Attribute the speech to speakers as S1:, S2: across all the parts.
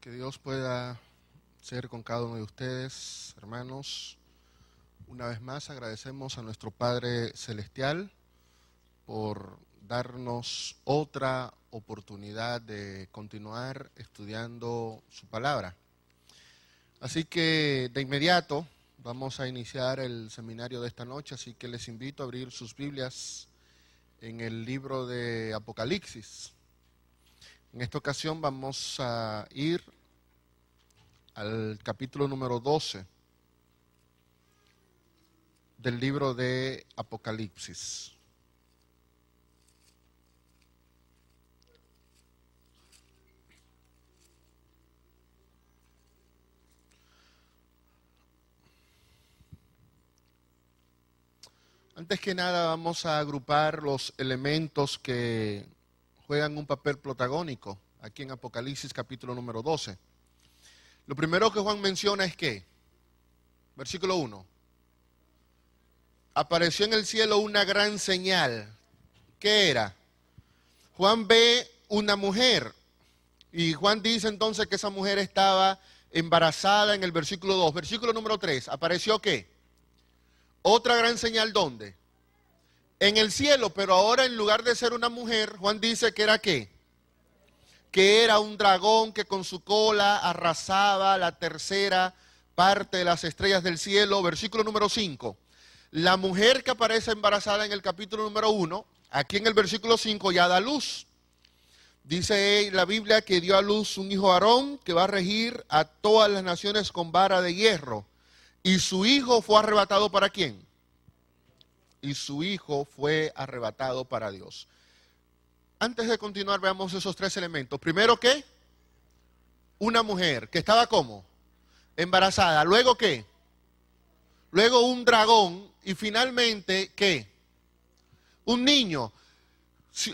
S1: Que Dios pueda ser con cada uno de ustedes, hermanos. Una vez más agradecemos a nuestro Padre Celestial por darnos otra oportunidad de continuar estudiando su palabra. Así que de inmediato vamos a iniciar el seminario de esta noche, así que les invito a abrir sus Biblias en el libro de Apocalipsis. En esta ocasión vamos a ir al capítulo número 12 del libro de Apocalipsis. Antes que nada vamos a agrupar los elementos que juegan un papel protagónico aquí en Apocalipsis capítulo número 12. Lo primero que Juan menciona es que, versículo 1, apareció en el cielo una gran señal. ¿Qué era? Juan ve una mujer y Juan dice entonces que esa mujer estaba embarazada en el versículo 2. Versículo número 3, ¿apareció qué? Otra gran señal, ¿dónde? En el cielo, pero ahora en lugar de ser una mujer, Juan dice que era ¿qué? Que era un dragón que con su cola arrasaba la tercera parte de las estrellas del cielo. Versículo número 5. La mujer que aparece embarazada en el capítulo número 1, aquí en el versículo 5 ya da luz. Dice la Biblia que dio a luz un hijo Aarón que va a regir a todas las naciones con vara de hierro. Y su hijo fue arrebatado ¿para quién? Y su hijo fue arrebatado para Dios. Antes de continuar, veamos esos tres elementos. Primero, ¿qué? Una mujer que estaba ¿cómo? Embarazada. Luego, ¿qué? Luego un dragón. Y finalmente, ¿qué? Un niño.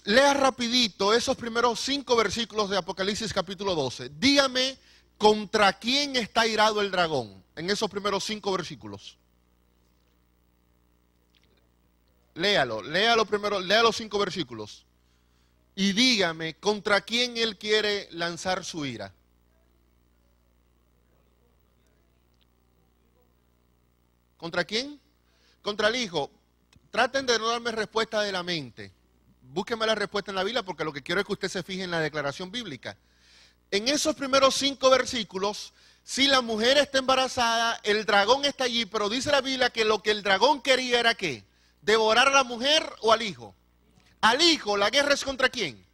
S1: Lea rapidito esos primeros 5 versículos de Apocalipsis capítulo 12. Dígame contra quién está irado el dragón en esos primeros 5 versículos. Léalo primero, lea los 5 versículos. Y dígame contra quién él quiere lanzar su ira. ¿Contra quién? Contra el hijo. Traten de no darme respuesta de la mente. Búsqueme la respuesta en la Biblia porque lo que quiero es que usted se fije en la declaración bíblica. En esos primeros 5 versículos, si la mujer está embarazada, el dragón está allí, pero dice la Biblia que lo que el dragón quería era ¿qué? ¿Devorar a la mujer o al hijo? Al hijo. ¿La guerra es contra quién?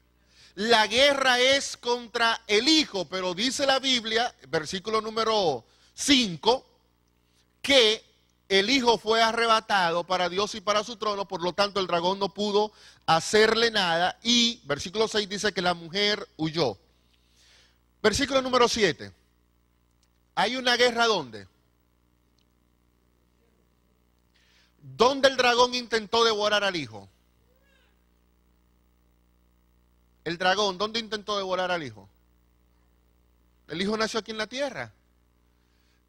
S1: La guerra es contra el hijo, pero dice la Biblia, versículo número 5, que el hijo fue arrebatado para Dios y para su trono, por lo tanto el dragón no pudo hacerle nada y versículo 6 dice que la mujer huyó. Versículo número 7. Hay una guerra ¿dónde? ¿Dónde el dragón intentó devorar al hijo? El dragón, ¿dónde intentó devorar al hijo? El hijo nació aquí en la tierra.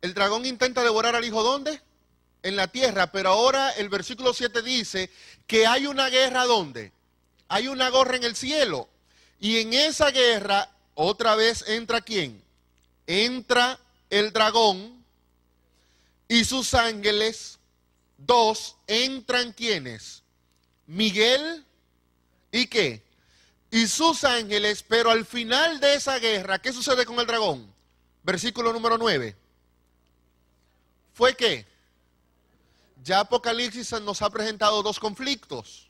S1: El dragón intenta devorar al hijo ¿dónde? En la tierra, pero ahora el versículo 7 dice que hay una guerra ¿dónde? Hay una guerra en el cielo. Y en esa guerra, otra vez entra ¿quién? Entra el dragón y sus ángeles. 2, entran ¿quiénes? Miguel y ¿qué? Y sus ángeles, pero al final de esa guerra, ¿qué sucede con el dragón? Versículo número 9. ¿Fue qué? Ya Apocalipsis nos ha presentado 2 conflictos.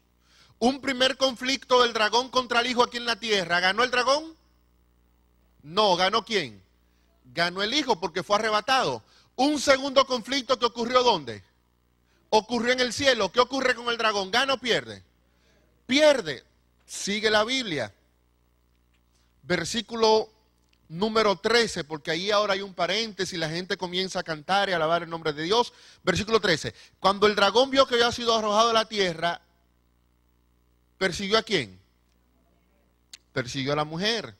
S1: Un primer conflicto del dragón contra el hijo aquí en la tierra. ¿Ganó el dragón? No, ¿ganó quién? Ganó el hijo porque fue arrebatado. Un segundo conflicto que ocurrió ¿dónde? Ocurrió en el cielo. ¿Qué ocurre con el dragón? ¿Gana o pierde? Pierde. Sigue la Biblia. Versículo número 13, porque ahí ahora hay un paréntesis y la gente comienza a cantar y a alabar el nombre de Dios. Versículo 13. Cuando el dragón vio que había sido arrojado a la tierra, ¿persiguió a quién? Persiguió a la mujer.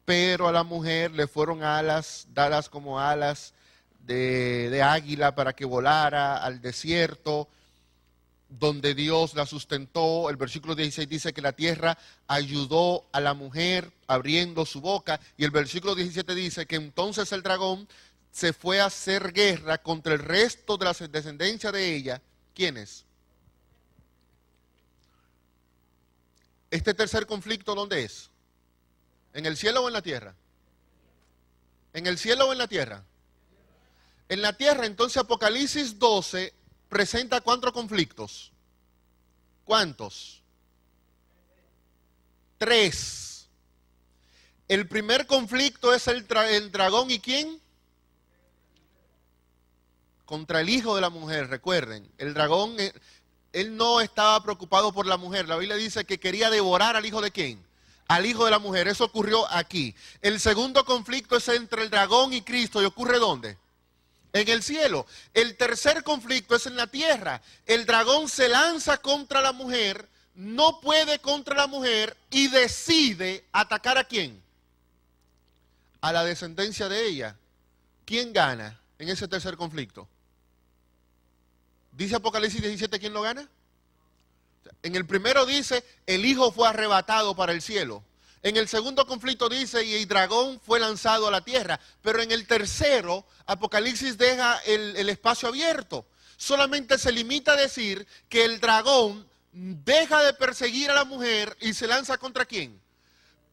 S1: Pero a la mujer le fueron alas, dadas como alas de águila para que volara al desierto. donde Dios la sustentó. El versículo 16 dice que la tierra ayudó a la mujer abriendo su boca. Y el versículo 17 dice que entonces el dragón se fue a hacer guerra contra el resto de la descendencia de ella. ¿Quiénes? ¿Este tercer conflicto dónde es? ¿En el cielo o en la tierra? ¿En el cielo o en la tierra? En la tierra. Entonces Apocalipsis 12 presenta ¿cuántos conflictos? ¿Cuántos? 3. El primer conflicto es el dragón, ¿y quién? Contra el hijo de la mujer. Recuerden, el dragón, él no estaba preocupado por la mujer. La Biblia dice que quería devorar al hijo de quién. Al hijo de la mujer. Eso ocurrió aquí. El segundo conflicto es entre el dragón y Cristo. ¿Y ocurre dónde? En el cielo. El tercer conflicto es en la tierra. El dragón se lanza contra la mujer, no puede contra la mujer y decide atacar ¿a quién? A la descendencia de ella. ¿Quién gana en ese tercer conflicto? ¿Dice Apocalipsis 17 quién lo gana? En el primero dice, el hijo fue arrebatado para el cielo. En el segundo conflicto dice, y el dragón fue lanzado a la tierra. Pero en el tercero, Apocalipsis deja el espacio abierto. Solamente se limita a decir que el dragón deja de perseguir a la mujer y se lanza ¿contra quién?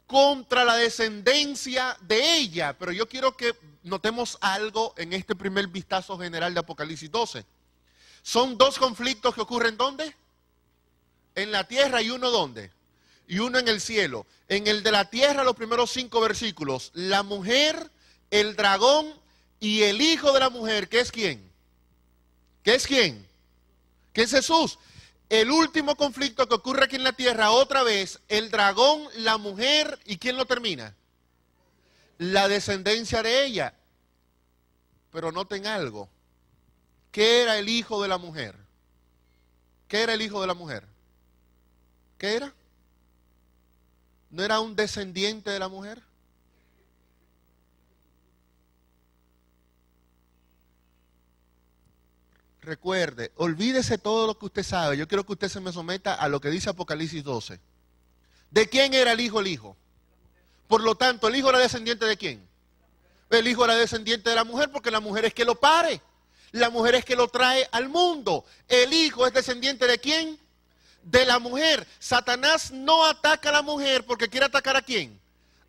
S1: Contra la descendencia de ella. Pero yo quiero que notemos algo en este primer vistazo general de Apocalipsis 12. Son dos conflictos que ocurren ¿dónde? En la tierra. ¿Y uno dónde? Y uno en el cielo. En el de la tierra, los primeros 5 versículos, la mujer, el dragón y el hijo de la mujer, ¿qué es quién? ¿Qué es quién? ¿Qué es Jesús? El último conflicto que ocurre aquí en la tierra, otra vez, el dragón, la mujer, ¿y quién lo termina? La descendencia de ella. Pero noten algo. ¿Qué era el hijo de la mujer? ¿Qué era el hijo de la mujer? ¿Qué era? ¿No era un descendiente de la mujer? Recuerde, olvídese todo lo que usted sabe. Yo quiero que usted se me someta a lo que dice Apocalipsis 12. ¿De quién era el hijo? El hijo. Por lo tanto, ¿el hijo era descendiente de quién? El hijo era descendiente de la mujer porque la mujer es que lo pare. La mujer es que lo trae al mundo. El hijo es descendiente de quién? De la mujer. Satanás no ataca a la mujer porque quiere atacar ¿a quién?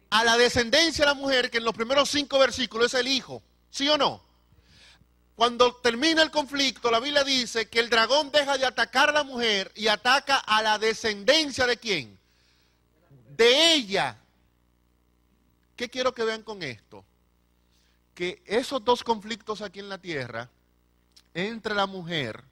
S1: A la descendencia de la mujer, que en los primeros 5 versículos es el hijo. ¿Sí o no? Cuando termina el conflicto, la Biblia dice que el dragón deja de atacar a la mujer y ataca a la descendencia ¿de quién? De ella. ¿Qué quiero que vean con esto? Que esos dos conflictos aquí en la tierra, entre la mujer,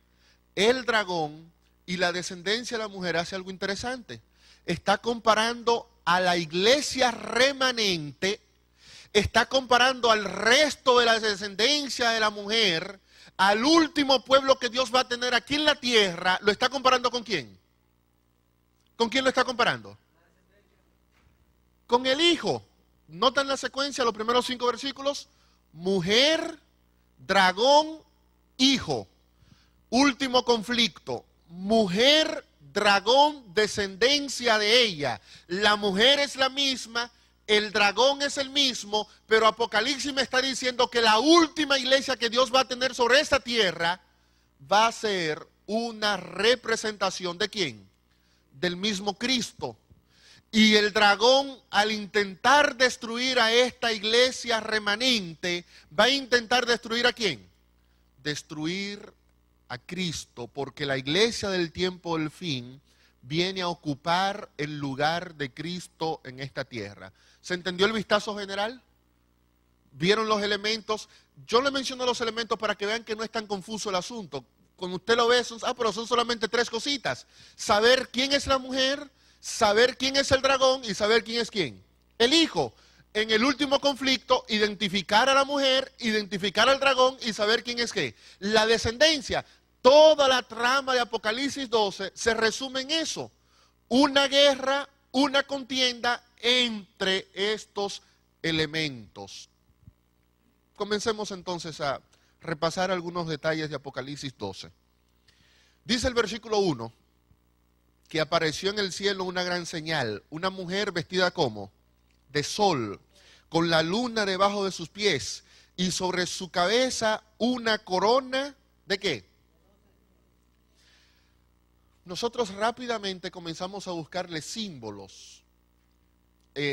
S1: el dragón y la descendencia de la mujer, hace algo interesante. Está comparando a la iglesia remanente, está comparando al resto de la descendencia de la mujer, al último pueblo que Dios va a tener aquí en la tierra. ¿Lo está comparando con quién? ¿Con quién lo está comparando? Con el hijo. ¿Notan la secuencia, los primeros 5 versículos? Mujer, dragón, hijo. Último conflicto. Mujer, dragón, descendencia de ella. La mujer es la misma, el dragón es el mismo, pero Apocalipsis me está diciendo que la última iglesia que Dios va a tener sobre esta tierra va a ser una representación ¿de quién? Del mismo Cristo. Y el dragón, al intentar destruir a esta iglesia remanente, va a intentar destruir ¿a quién? Destruir a Cristo, porque la iglesia del tiempo del fin viene a ocupar el lugar de Cristo en esta tierra. ¿Se entendió el vistazo general? ¿Vieron los elementos? Yo le menciono los elementos para que vean que no es tan confuso el asunto. Cuando usted lo ve, pero son solamente 3 cositas. Saber quién es la mujer, saber quién es el dragón y saber quién es quién. El hijo. En el último conflicto, identificar a la mujer, identificar al dragón y saber quién es qué. La descendencia. Toda la trama de Apocalipsis 12 se resume en eso. Una guerra, una contienda entre estos elementos. Comencemos entonces a repasar algunos detalles de Apocalipsis 12. Dice el versículo 1 que apareció en el cielo una gran señal, una mujer vestida como de sol, con la luna debajo de sus pies y sobre su cabeza una corona ¿de qué? Nosotros rápidamente comenzamos a buscarle símbolos,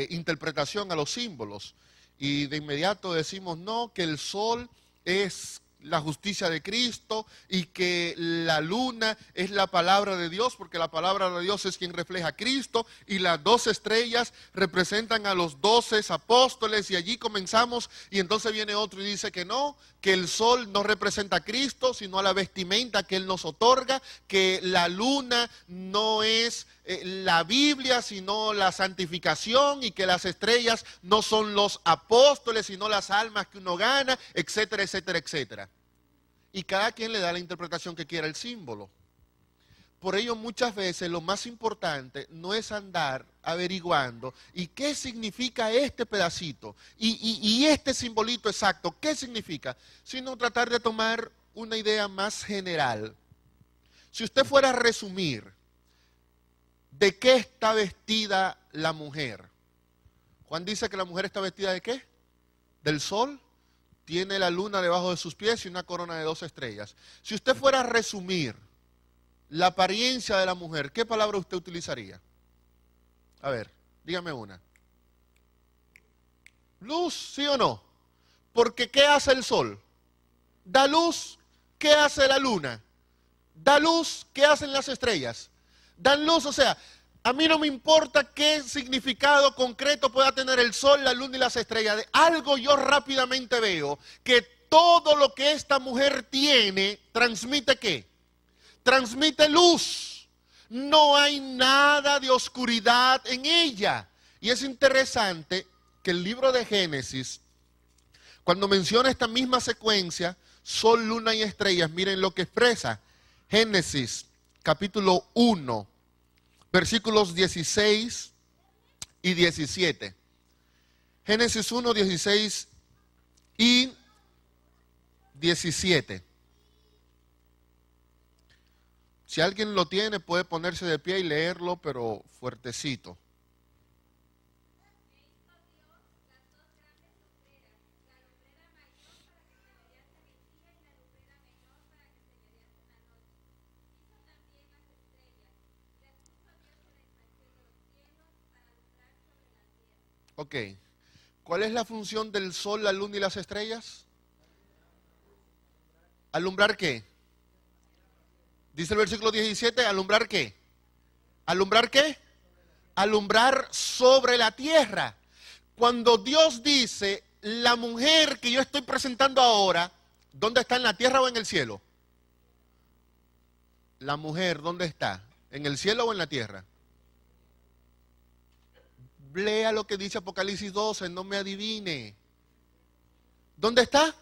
S1: interpretación a los símbolos, y de inmediato decimos no, que el sol es la justicia de Cristo y que la luna es la palabra de Dios, porque la palabra de Dios es quien refleja a Cristo, y las 12 estrellas representan a los 12 apóstoles, y allí comenzamos, y entonces viene otro y dice que no, que el sol no representa a Cristo, sino a la vestimenta que Él nos otorga, que la luna no es la Biblia, sino la santificación, y que las estrellas no son los apóstoles, sino las almas que uno gana, etcétera, etcétera, etcétera. Y cada quien le da la interpretación que quiera al símbolo. Por ello, muchas veces lo más importante no es andar averiguando y qué significa este pedacito y este simbolito exacto, qué significa, sino tratar de tomar una idea más general. Si usted fuera a resumir de qué está vestida la mujer, Juan dice que la mujer está vestida ¿de qué? Del sol. Tiene la luna debajo de sus pies y una corona de 12 estrellas. Si usted fuera a resumir la apariencia de la mujer, ¿qué palabra usted utilizaría? A ver, dígame una. Luz, ¿sí o no? Porque ¿qué hace el sol? Da luz. ¿Qué hace la luna? Da luz. ¿Qué hacen las estrellas? Dan luz, o sea, a mí no me importa qué significado concreto pueda tener el sol, la luna y las estrellas. De algo yo rápidamente veo que todo lo que esta mujer tiene, ¿transmite qué? Transmite luz. No hay nada de oscuridad en ella. Y es interesante que el libro de Génesis, cuando menciona esta misma secuencia, sol, luna y estrellas, miren lo que expresa. Génesis, capítulo 1. Versículos 16 y 17. Génesis 1, 16 y 17. Si alguien lo tiene, puede ponerse de pie y leerlo, pero fuertecito. Ok, ¿cuál es la función del sol, la luna y las estrellas? ¿Alumbrar qué? Dice el versículo 17, ¿alumbrar qué? ¿Alumbrar qué? Alumbrar sobre la tierra. Cuando Dios dice, la mujer que yo estoy presentando ahora, ¿dónde está? ¿En la tierra o en el cielo? La mujer, ¿dónde está? ¿En el cielo o en la tierra? Lea lo que dice Apocalipsis 12, no me adivine. ¿Dónde está?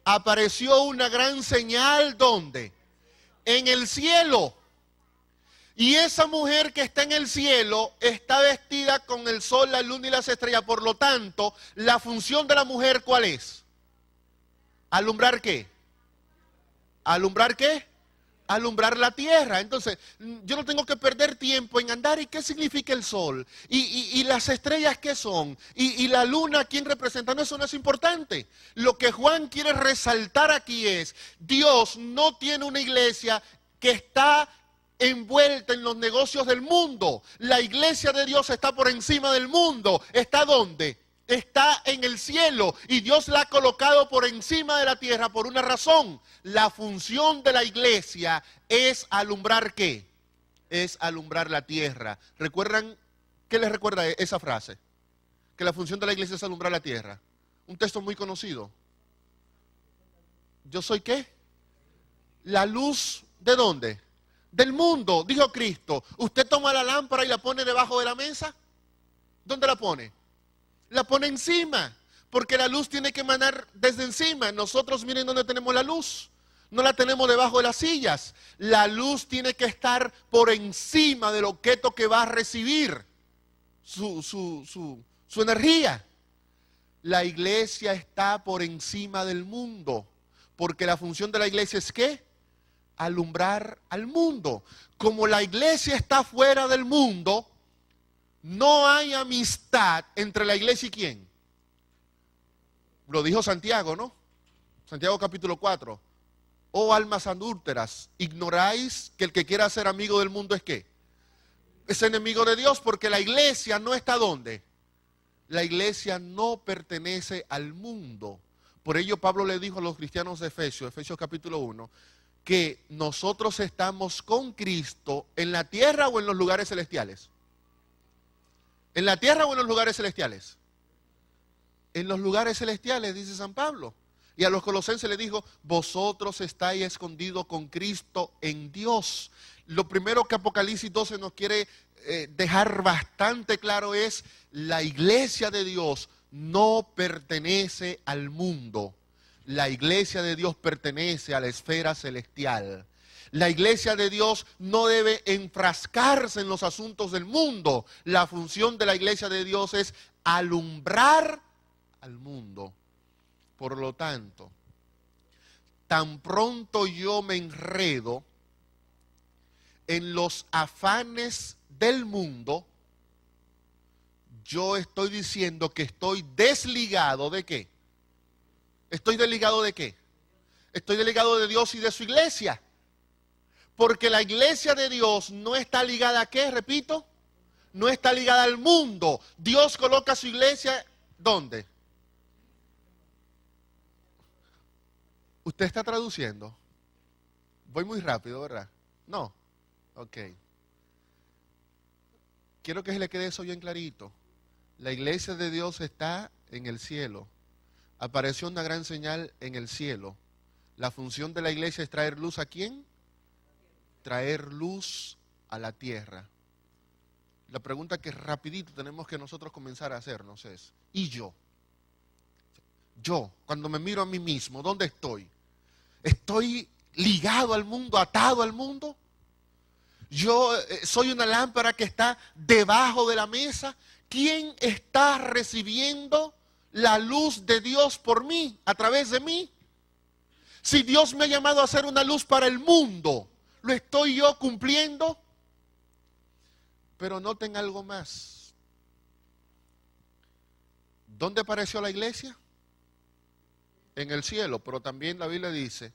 S1: Apareció una gran señal, ¿dónde? En el cielo. Y esa mujer que está en el cielo está vestida con el sol, la luna y las estrellas. Por lo tanto, la función de la mujer, ¿cuál es? ¿Alumbrar qué? ¿Alumbrar qué? Alumbrar la tierra. Entonces, yo no tengo que perder tiempo en andar. ¿Y qué significa el sol? ¿Y las estrellas qué son? ¿Y la luna quién representa? No, eso no es importante. Lo que Juan quiere resaltar aquí es, Dios no tiene una iglesia que está envuelta en los negocios del mundo. La iglesia de Dios está por encima del mundo. ¿Está dónde? Está en el cielo, y Dios la ha colocado por encima de la tierra por una razón. La función de la iglesia es alumbrar ¿qué? Es alumbrar la tierra. ¿Recuerdan? ¿Qué les recuerda esa frase? Que la función de la iglesia es alumbrar la tierra. Un texto muy conocido. ¿Yo soy qué? La luz ¿de dónde? Del mundo, dijo Cristo. ¿Usted toma la lámpara y la pone debajo de la mesa? ¿Dónde la pone? La pone encima, porque la luz tiene que emanar desde encima. Nosotros miren dónde tenemos la luz. No la tenemos debajo de las sillas. La luz tiene que estar por encima del objeto que va a recibir su energía. La iglesia está por encima del mundo, porque la función de la iglesia es ¿qué? alumbrar al mundo. Como la iglesia está fuera del mundo, no hay amistad entre la iglesia y quién. Lo dijo Santiago, ¿no? Santiago capítulo 4. Oh almas adúlteras, ignoráis que el que quiera ser amigo del mundo es ¿qué? Es enemigo de Dios, porque la iglesia no está ¿dónde? La iglesia no pertenece al mundo. Por ello Pablo le dijo a los cristianos de Efesios capítulo 1, que nosotros estamos con Cristo en la tierra o en los lugares celestiales. ¿En la tierra o en los lugares celestiales? En los lugares celestiales, dice San Pablo. Y a los colosenses le dijo, vosotros estáis escondidos con Cristo en Dios. Lo primero que Apocalipsis 12 nos quiere dejar bastante claro es, la iglesia de Dios no pertenece al mundo. La iglesia de Dios pertenece a la esfera celestial. La iglesia de Dios no debe enfrascarse en los asuntos del mundo. La función de la iglesia de Dios es alumbrar al mundo. Por lo tanto, tan pronto yo me enredo en los afanes del mundo, yo estoy diciendo que estoy desligado ¿de qué? ¿Estoy desligado de qué? Estoy desligado de Dios y de su iglesia. Porque la iglesia de Dios no está ligada ¿a qué? Repito, no está ligada al mundo. Dios coloca su iglesia ¿dónde? ¿Usted está traduciendo? Voy muy rápido, ¿verdad? No. Ok. Quiero que se le quede eso bien clarito. La iglesia de Dios está en el cielo. Apareció una gran señal en el cielo. La función de la iglesia es traer luz ¿a quién? Traer luz a la tierra. La pregunta que rapidito tenemos que nosotros comenzar a hacernos es, ¿y yo? Yo, cuando me miro a mí mismo, ¿dónde estoy? ¿Estoy ligado al mundo, atado al mundo? Yo soy una lámpara que está debajo de la mesa. ¿Quién está recibiendo la luz de Dios por mí, a través de mí? Si Dios me ha llamado a ser una luz para el mundo, ¿lo estoy yo cumpliendo? Pero noten algo más. ¿Dónde apareció la iglesia? En el cielo, pero también la Biblia dice,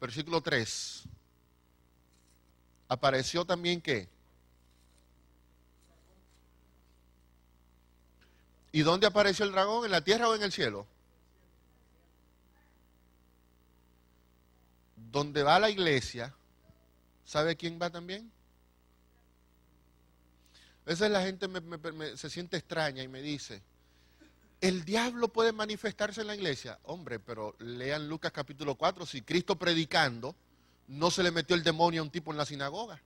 S1: versículo 3, apareció también ¿qué? ¿Y dónde apareció el dragón? ¿En la tierra o en el cielo? Donde va la iglesia, ¿sabe quién va también? A veces la gente se siente extraña y me dice, ¿el diablo puede manifestarse en la iglesia? Hombre, pero lean Lucas capítulo 4, si Cristo predicando, no se le metió el demonio a un tipo en la sinagoga.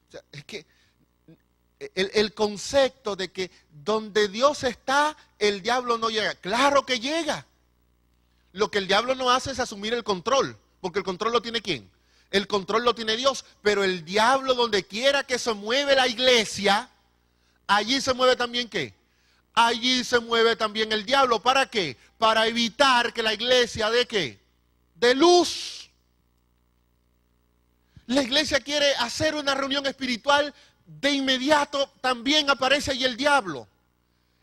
S1: O sea, es que el concepto de que donde Dios está, el diablo no llega. Claro que llega. Lo que el diablo no hace es asumir el control, porque el control lo tiene ¿quién? El control lo tiene Dios, pero el diablo donde quiera que se mueve la iglesia, allí se mueve también ¿qué? Allí se mueve también el diablo. ¿Para qué? Para evitar que la iglesia dé ¿qué? De luz. La iglesia quiere hacer una reunión espiritual, de inmediato también aparece ahí el diablo.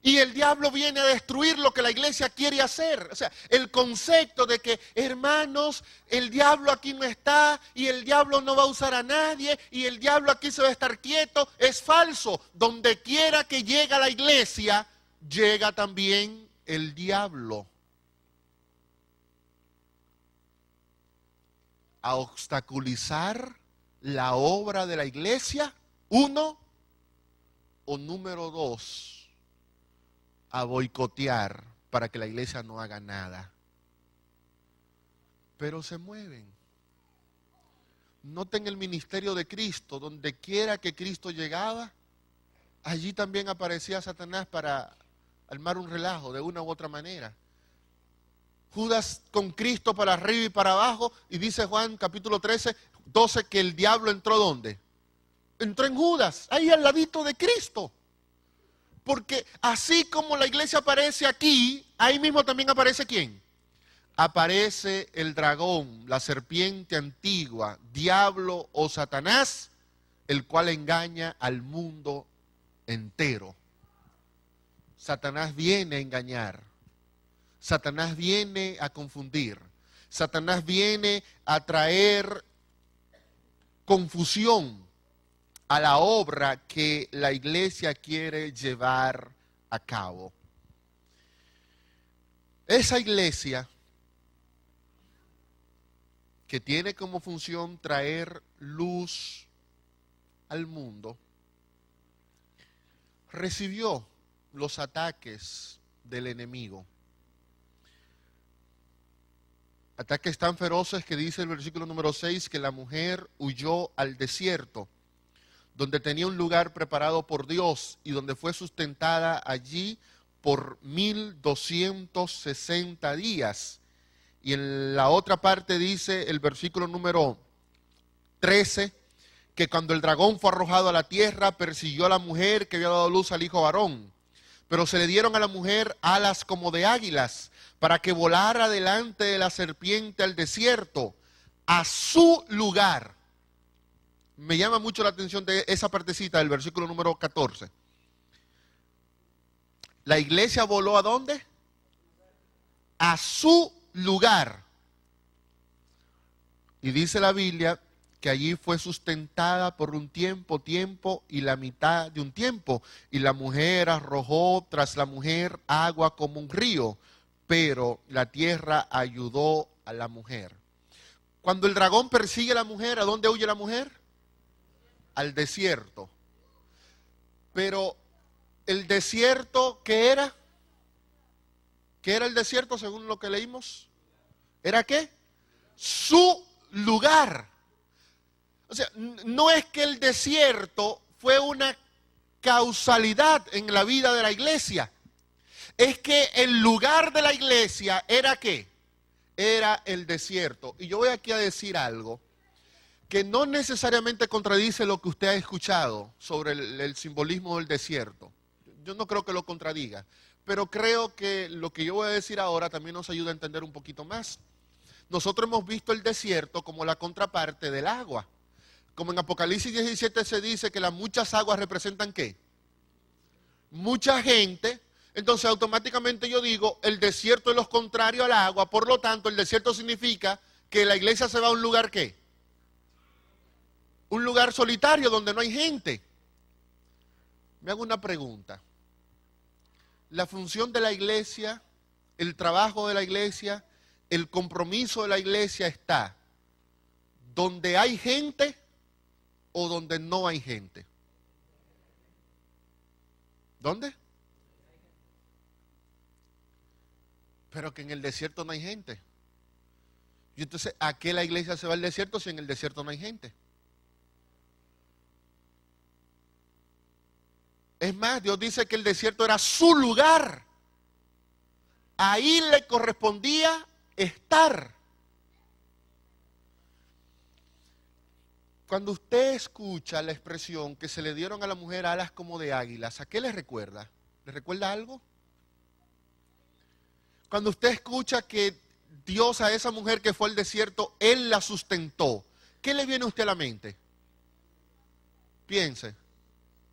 S1: Y el diablo viene a destruir lo que la iglesia quiere hacer. O sea, el concepto de que, hermanos, el diablo aquí no está y el diablo no va a usar a nadie y el diablo aquí se va a estar quieto, es falso. Donde quiera que llega la iglesia, llega también el diablo a obstaculizar la obra de la iglesia, uno, o número dos, a boicotear para que la iglesia no haga nada. Pero se mueven. Noten el ministerio de Cristo, donde quiera que Cristo llegaba, allí también aparecía Satanás para armar un relajo de una u otra manera. Judas con Cristo para arriba y para abajo, y dice Juan capítulo 13, 12, que el diablo entró ¿dónde? Entró en Judas, ahí al ladito de Cristo. Porque así como la iglesia aparece aquí, ahí mismo también aparece ¿quién? aparece el dragón, la serpiente antigua, diablo o Satanás, el cual engaña al mundo entero. Satanás viene a engañar. Satanás viene a confundir. Satanás viene a traer confusión a la obra que la iglesia quiere llevar a cabo. Esa iglesia que tiene como función traer luz al mundo, recibió los ataques del enemigo. Ataques tan feroces que dice el versículo número 6 que la mujer huyó al desierto, donde tenía un lugar preparado por Dios y donde fue sustentada allí por 1260 días. Y en la otra parte dice el versículo número 13, que cuando el dragón fue arrojado a la tierra, persiguió a la mujer que había dado luz al hijo varón. Pero se le dieron a la mujer alas como de águilas, para que volara delante de la serpiente al desierto, a su lugar. Me llama mucho la atención de esa partecita del versículo número 14. La iglesia voló ¿a dónde? A su lugar. Y dice la Biblia que allí fue sustentada por un tiempo y la mitad de un tiempo. Y la mujer arrojó tras la mujer agua como un río, pero la tierra ayudó a la mujer. Cuando el dragón persigue a la mujer, ¿a dónde huye la mujer? Al desierto. Pero el desierto, ¿qué era? ¿Qué era el desierto según lo que leímos? ¿Era qué? Su lugar. O sea, no es que el desierto fue una causalidad en la vida de la iglesia. Es que el lugar de la iglesia era ¿qué? Era el desierto. Y yo voy aquí a decir algo que no necesariamente contradice lo que usted ha escuchado sobre el simbolismo del desierto. Yo no creo que lo contradiga, pero creo que lo que yo voy a decir ahora también nos ayuda a entender un poquito más. Nosotros hemos visto el desierto como la contraparte del agua. Como en Apocalipsis 17 se dice que las muchas aguas representan ¿qué? Mucha gente. Entonces automáticamente yo digo, el desierto es lo contrario al agua, por lo tanto el desierto significa que la iglesia se va a un lugar ¿qué? Un lugar solitario donde no hay gente. Me hago una pregunta. La función de la iglesia, el trabajo de la iglesia, el compromiso de la iglesia está donde hay gente o donde no hay gente. ¿Dónde? Pero que en el desierto no hay gente. Y entonces, ¿a qué la iglesia se va al desierto si en el desierto no hay gente? Es más, Dios dice que el desierto era su lugar. Ahí le correspondía estar. Cuando usted escucha la expresión que se le dieron a la mujer alas como de águilas, ¿a qué le recuerda? ¿Le recuerda algo? Cuando usted escucha que Dios a esa mujer que fue al desierto, Él la sustentó, ¿qué le viene a usted a la mente? Piense.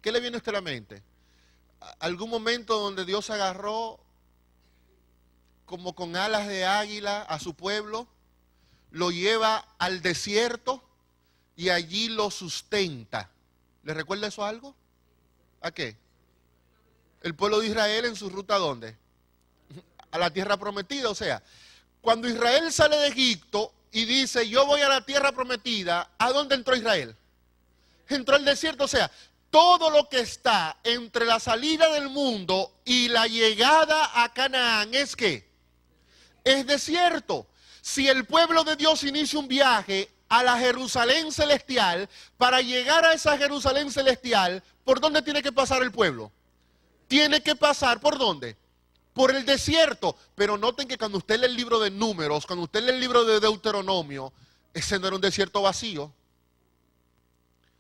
S1: ¿Qué le viene a usted a la mente? ¿Algún momento donde Dios agarró como con alas de águila a su pueblo, lo lleva al desierto y allí lo sustenta? ¿Le recuerda eso algo? ¿A qué? El pueblo de Israel en su ruta ¿a dónde? A la tierra prometida. O sea, cuando Israel sale de Egipto y dice, yo voy a la tierra prometida, ¿a dónde entró Israel? Entró al desierto. O sea, todo lo que está entre la salida del mundo y la llegada a Canaán es ¿qué? Es desierto. Si el pueblo de Dios inicia un viaje a la Jerusalén celestial, para llegar a esa Jerusalén celestial, ¿por dónde tiene que pasar el pueblo? Tiene que pasar, ¿por dónde? Por el desierto. Pero noten que cuando usted lee el libro de Números, cuando usted lee el libro de Deuteronomio, ese no era un desierto vacío.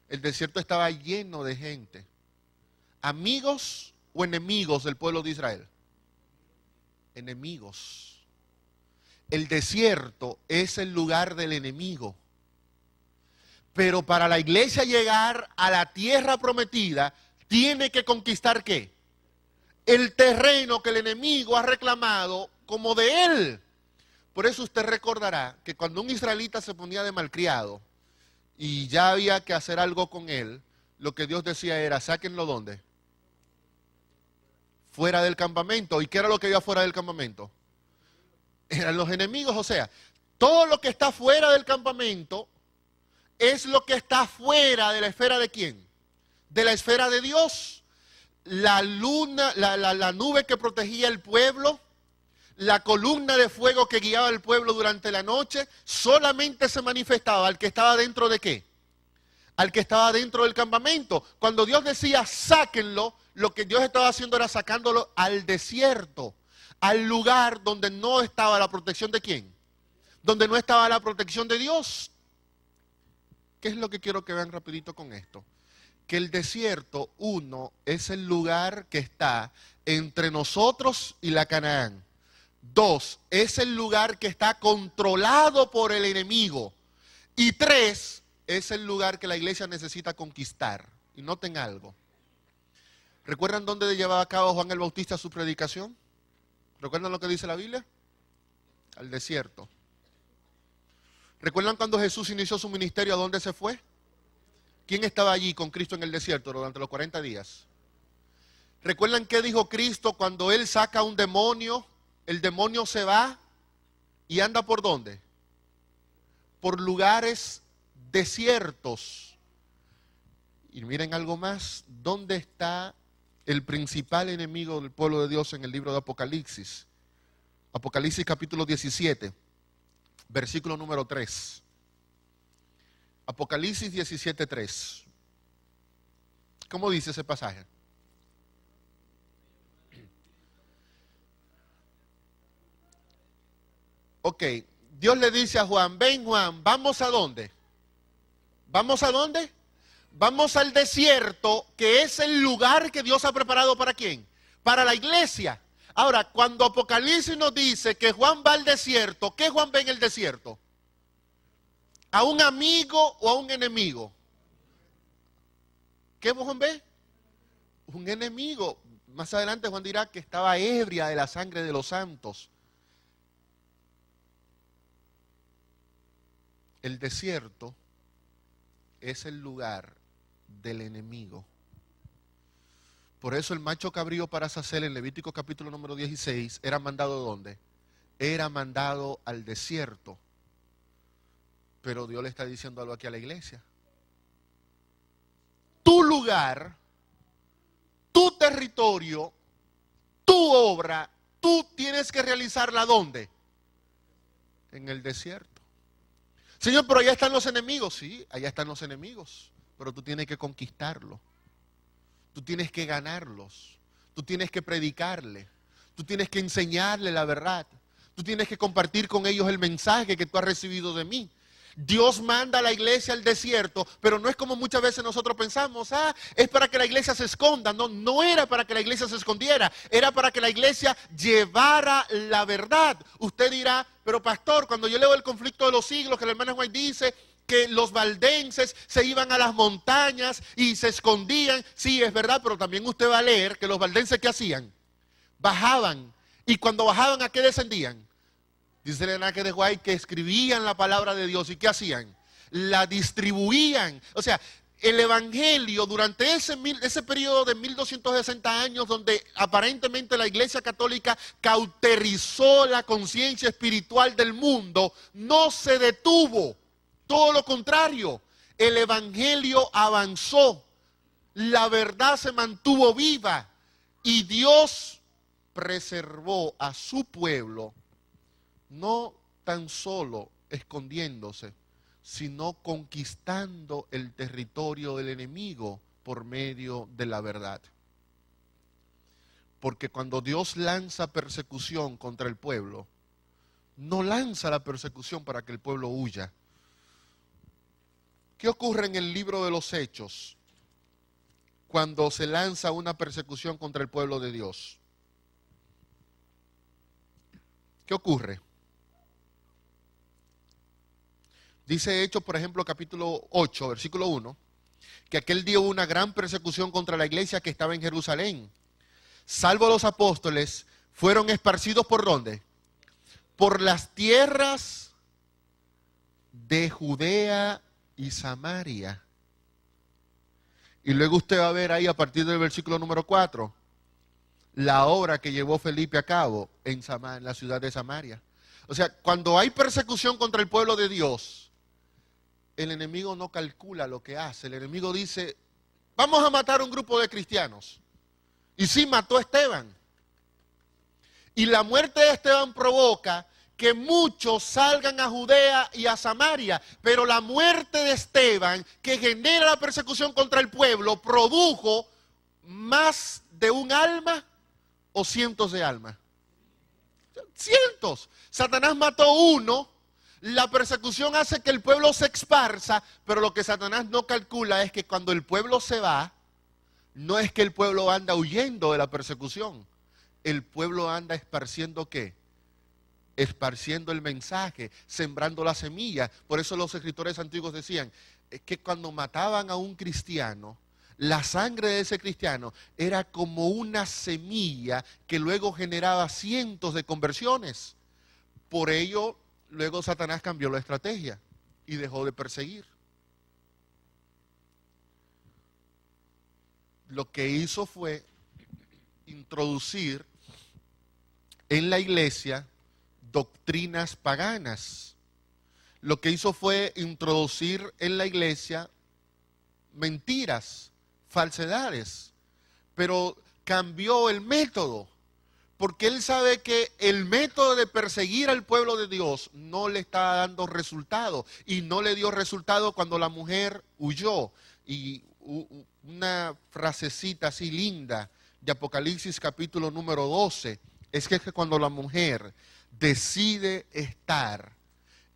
S1: El desierto estaba lleno de gente. ¿Amigos o enemigos del pueblo de Israel? Enemigos. el desierto es el lugar del enemigo. Pero para la iglesia llegar a la tierra prometida, tiene que conquistar ¿qué? El terreno que el enemigo ha reclamado como de él. Por eso usted recordará que cuando un israelita se ponía de malcriado y ya había que hacer algo con él, lo que Dios decía era, sáquenlo ¿dónde? Fuera del campamento. ¿Y qué era lo que había fuera del campamento? Eran los enemigos. O sea, todo lo que está fuera del campamento es lo que está fuera de la esfera de ¿quién? De la esfera de Dios. La luna, la nube que protegía el pueblo, la columna de fuego que guiaba al pueblo durante la noche, solamente se manifestaba al que estaba dentro de ¿qué? Al que estaba dentro del campamento. Cuando Dios decía sáquenlo, lo que Dios estaba haciendo era sacándolo al desierto, al lugar donde no estaba la protección de ¿quién? Donde no estaba la protección de Dios. ¿Qué es lo que quiero que vean rapidito con esto? Que el desierto, uno, es el lugar que está entre nosotros y la Canaán. Dos, es el lugar que está controlado por el enemigo. Y tres, es el lugar que la iglesia necesita conquistar. Y noten algo. ¿Recuerdan dónde llevaba a cabo Juan el Bautista su predicación? ¿Recuerdan lo que dice la Biblia? Al desierto. ¿Recuerdan cuando Jesús inició su ministerio, a dónde se fue? ¿Quién estaba allí con Cristo en el desierto durante los 40 días? ¿Recuerdan qué dijo Cristo cuando Él saca un demonio? El demonio se va y anda ¿por dónde? Por lugares desiertos. Y miren algo más, ¿dónde está el principal enemigo del pueblo de Dios en el libro de Apocalipsis? Apocalipsis capítulo 17, versículo número 3. Apocalipsis 17, 3. ¿Cómo dice ese pasaje? Ok, Dios le dice a Juan, ven Juan, ¿vamos a dónde? ¿Vamos a dónde? Vamos al desierto, que es el lugar que Dios ha preparado ¿para quién? Para la iglesia. Ahora, cuando Apocalipsis nos dice que Juan va al desierto, ¿qué Juan ve en el desierto? ¿A un amigo o a un enemigo? ¿Qué Juan ve? Un enemigo. Más adelante Juan dirá que estaba ebria de la sangre de los santos. El desierto es el lugar del enemigo. Por eso el macho cabrío para Azazel en Levítico capítulo número 16 era mandado ¿dónde? Era mandado al desierto. Pero Dios le está diciendo algo aquí a la iglesia. Tu lugar, tu territorio, tu obra, tú tienes que realizarla ¿dónde? En el desierto. Señor, pero allá están los enemigos. Sí, allá están los enemigos. Pero tú tienes que conquistarlos. Tú tienes que ganarlos. Tú tienes que predicarle. Tú tienes que enseñarle la verdad. Tú tienes que compartir con ellos el mensaje que tú has recibido de mí. Dios manda a la iglesia al desierto, pero no es como muchas veces nosotros pensamos, es para que la iglesia se esconda. No, no era para que la iglesia se escondiera, era para que la iglesia llevara la verdad. Usted dirá, pero pastor, cuando yo leo el conflicto de los siglos, que el hermano White dice que los valdenses se iban a las montañas y se escondían, sí, es verdad, pero también usted va a leer que los valdenses, ¿qué hacían? Bajaban, y cuando bajaban, ¿a qué descendían? Dice el Enaque de White que escribían la palabra de Dios. ¿Y qué hacían? La distribuían. O sea, el evangelio durante ese periodo de 1260 años donde aparentemente la iglesia católica cauterizó la conciencia espiritual del mundo, no se detuvo. Todo lo contrario, el evangelio avanzó. La verdad se mantuvo viva y Dios preservó a su pueblo. No tan solo escondiéndose, sino conquistando el territorio del enemigo por medio de la verdad. Porque cuando Dios lanza persecución contra el pueblo, no lanza la persecución para que el pueblo huya. ¿Qué ocurre en el libro de los Hechos cuando se lanza una persecución contra el pueblo de Dios? ¿Qué ocurre? Dice Hechos, por ejemplo, capítulo 8, versículo 1, que aquel día hubo una gran persecución contra la iglesia que estaba en Jerusalén. Salvo los apóstoles, fueron esparcidos ¿por dónde? Por las tierras de Judea y Samaria. Y luego usted va a ver ahí a partir del versículo número 4, la obra que llevó Felipe a cabo en la ciudad de Samaria. O sea, cuando hay persecución contra el pueblo de Dios, el enemigo no calcula lo que hace. El enemigo dice, vamos a matar a un grupo de cristianos. Y sí, mató a Esteban. Y la muerte de Esteban provoca que muchos salgan a Judea y a Samaria. Pero la muerte de Esteban, que genera la persecución contra el pueblo, produjo más de un alma o cientos de almas. Cientos. Satanás mató uno. La persecución hace que el pueblo se esparza, pero lo que Satanás no calcula es que cuando el pueblo se va, no es que el pueblo anda huyendo de la persecución. El pueblo anda esparciendo ¿qué? Esparciendo el mensaje, sembrando la semilla. Por eso los escritores antiguos decían que cuando mataban a un cristiano, la sangre de ese cristiano era como una semilla que luego generaba cientos de conversiones. Por ello, luego Satanás cambió la estrategia y dejó de perseguir. Lo que hizo fue introducir en la iglesia doctrinas paganas. Lo que hizo fue introducir en la iglesia mentiras, falsedades, pero cambió el método, porque él sabe que el método de perseguir al pueblo de Dios no le está dando resultado, y no le dio resultado cuando la mujer huyó. Y una frasecita así linda de Apocalipsis capítulo número 12, es que cuando la mujer decide estar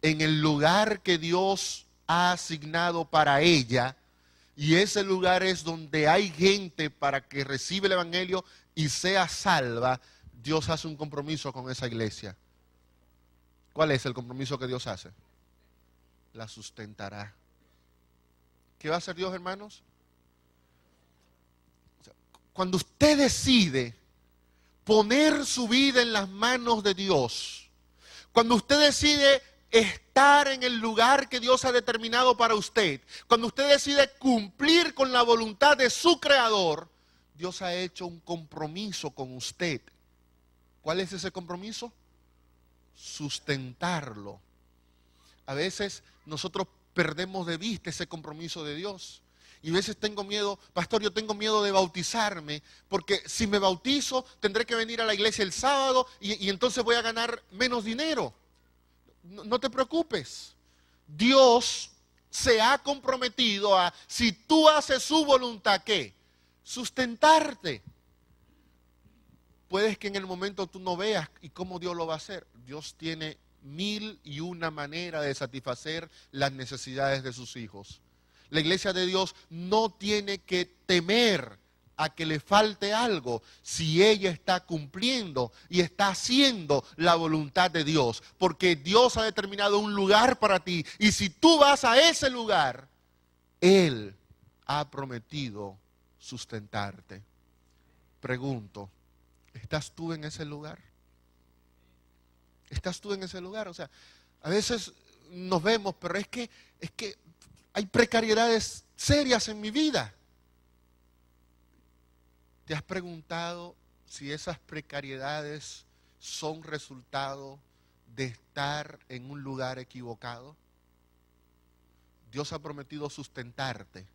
S1: en el lugar que Dios ha asignado para ella, y ese lugar es donde hay gente para que reciba el evangelio y sea salva, Dios hace un compromiso con esa iglesia. ¿Cuál es el compromiso que Dios hace? La sustentará. ¿Qué va a hacer Dios, hermanos? Cuando usted decide poner su vida en las manos de Dios, cuando usted decide estar en el lugar que Dios ha determinado para usted, cuando usted decide cumplir con la voluntad de su Creador, Dios ha hecho un compromiso con usted. ¿Cuál es ese compromiso? Sustentarlo. A veces nosotros perdemos de vista ese compromiso de Dios. Y a veces tengo miedo, pastor, yo tengo miedo de bautizarme, porque si me bautizo tendré que venir a la iglesia el sábado y entonces voy a ganar menos dinero. No te preocupes. Dios se ha comprometido a, si tú haces su voluntad, ¿qué? Sustentarte. Puedes que en el momento tú no veas y cómo Dios lo va a hacer. Dios tiene 1001 maneras de satisfacer las necesidades de sus hijos. La iglesia de Dios no tiene que temer a que le falte algo si ella está cumpliendo y está haciendo la voluntad de Dios, porque Dios ha determinado un lugar para ti, y si tú vas a ese lugar, Él ha prometido sustentarte. Pregunto, ¿estás tú en ese lugar? ¿Estás tú en ese lugar? O sea, a veces nos vemos, pero es que hay precariedades serias en mi vida. ¿Te has preguntado si esas precariedades son resultado de estar en un lugar equivocado? Dios ha prometido sustentarte,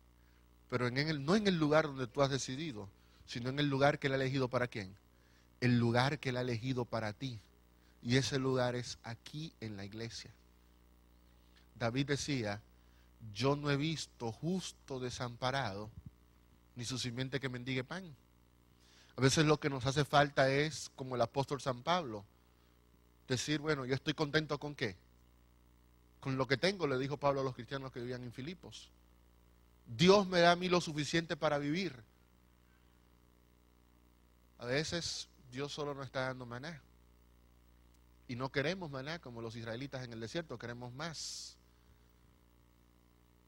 S1: pero no en el lugar donde tú has decidido, sino en el lugar que Él ha elegido para quién. El lugar que Él ha elegido para ti. Y ese lugar es aquí en la iglesia. David decía, yo no he visto justo desamparado, ni su simiente que mendigue pan. A veces lo que nos hace falta es, como el apóstol San Pablo, decir, bueno, yo estoy contento ¿con qué? Con lo que tengo, le dijo Pablo a los cristianos que vivían en Filipos. Dios me da a mí lo suficiente para vivir. A veces Dios solo nos está dando maná. Y no queremos maná como los israelitas en el desierto, queremos más.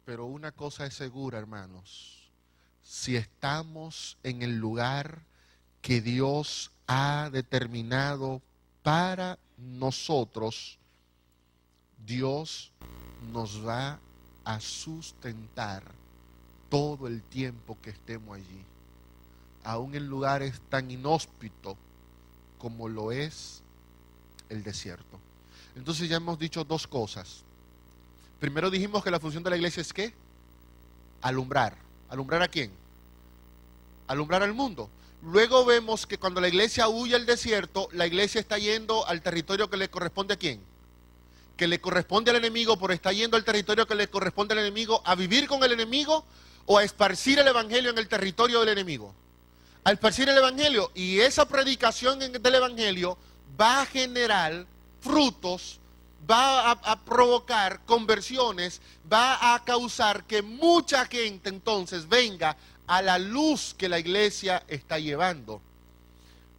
S1: Pero una cosa es segura, hermanos. Si estamos en el lugar que Dios ha determinado para nosotros, Dios nos va a sustentar todo el tiempo que estemos allí, aún en lugares tan inhóspitos como lo es el desierto. Entonces ya hemos dicho dos cosas. Primero dijimos que la función de la iglesia es ¿qué? Alumbrar. ¿Alumbrar a quién? Alumbrar al mundo. Luego vemos que cuando la iglesia huye al desierto, la iglesia está yendo al territorio que le corresponde a quién? Que le corresponde al enemigo, pero está yendo al territorio que le corresponde al enemigo a vivir con el enemigo o a esparcir el evangelio en el territorio del enemigo. A esparcir el evangelio, y esa predicación del evangelio va a generar frutos, va a provocar conversiones, va a causar que mucha gente entonces venga a la luz que la iglesia está llevando.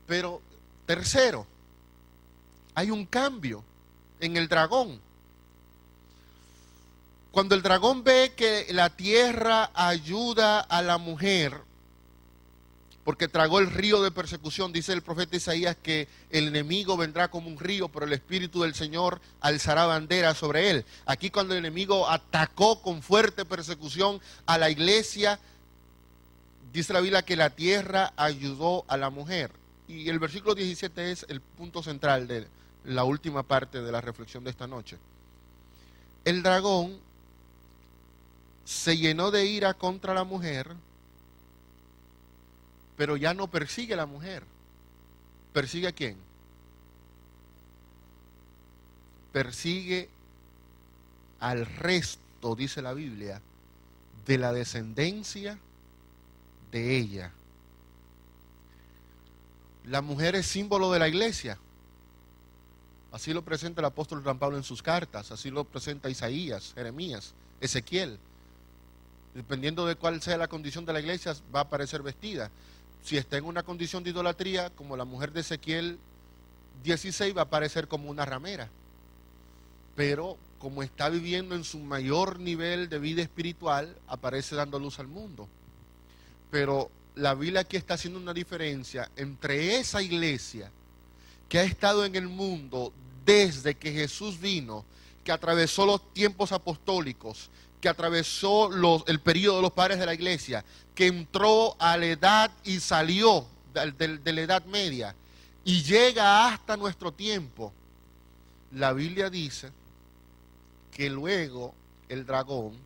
S1: Pero tercero, hay un cambio en el dragón. Cuando el dragón ve que la tierra ayuda a la mujer, porque tragó el río de persecución, dice el profeta Isaías que el enemigo vendrá como un río, pero el Espíritu del Señor alzará bandera sobre él. Aquí cuando el enemigo atacó con fuerte persecución a la iglesia, dice la Biblia que la tierra ayudó a la mujer. Y el versículo 17 es el punto central de la última parte de la reflexión de esta noche. El dragón se llenó de ira contra la mujer, pero ya no persigue a la mujer. ¿Persigue a quién? Persigue al resto, dice la Biblia, de la descendencia de ella. La mujer es símbolo de la iglesia. Así lo presenta el apóstol San Pablo en sus cartas, así lo presenta Isaías, Jeremías, Ezequiel. Dependiendo de cuál sea la condición de la iglesia, va a aparecer vestida. Si está en una condición de idolatría, como la mujer de Ezequiel 16, va a aparecer como una ramera. Pero como está viviendo en su mayor nivel de vida espiritual, aparece dando luz al mundo. Pero la Biblia aquí está haciendo una diferencia entre esa iglesia que ha estado en el mundo desde que Jesús vino, que atravesó los tiempos apostólicos, que atravesó el periodo de los padres de la iglesia, que entró a la edad y salió de la edad media y llega hasta nuestro tiempo. La Biblia dice que luego el dragón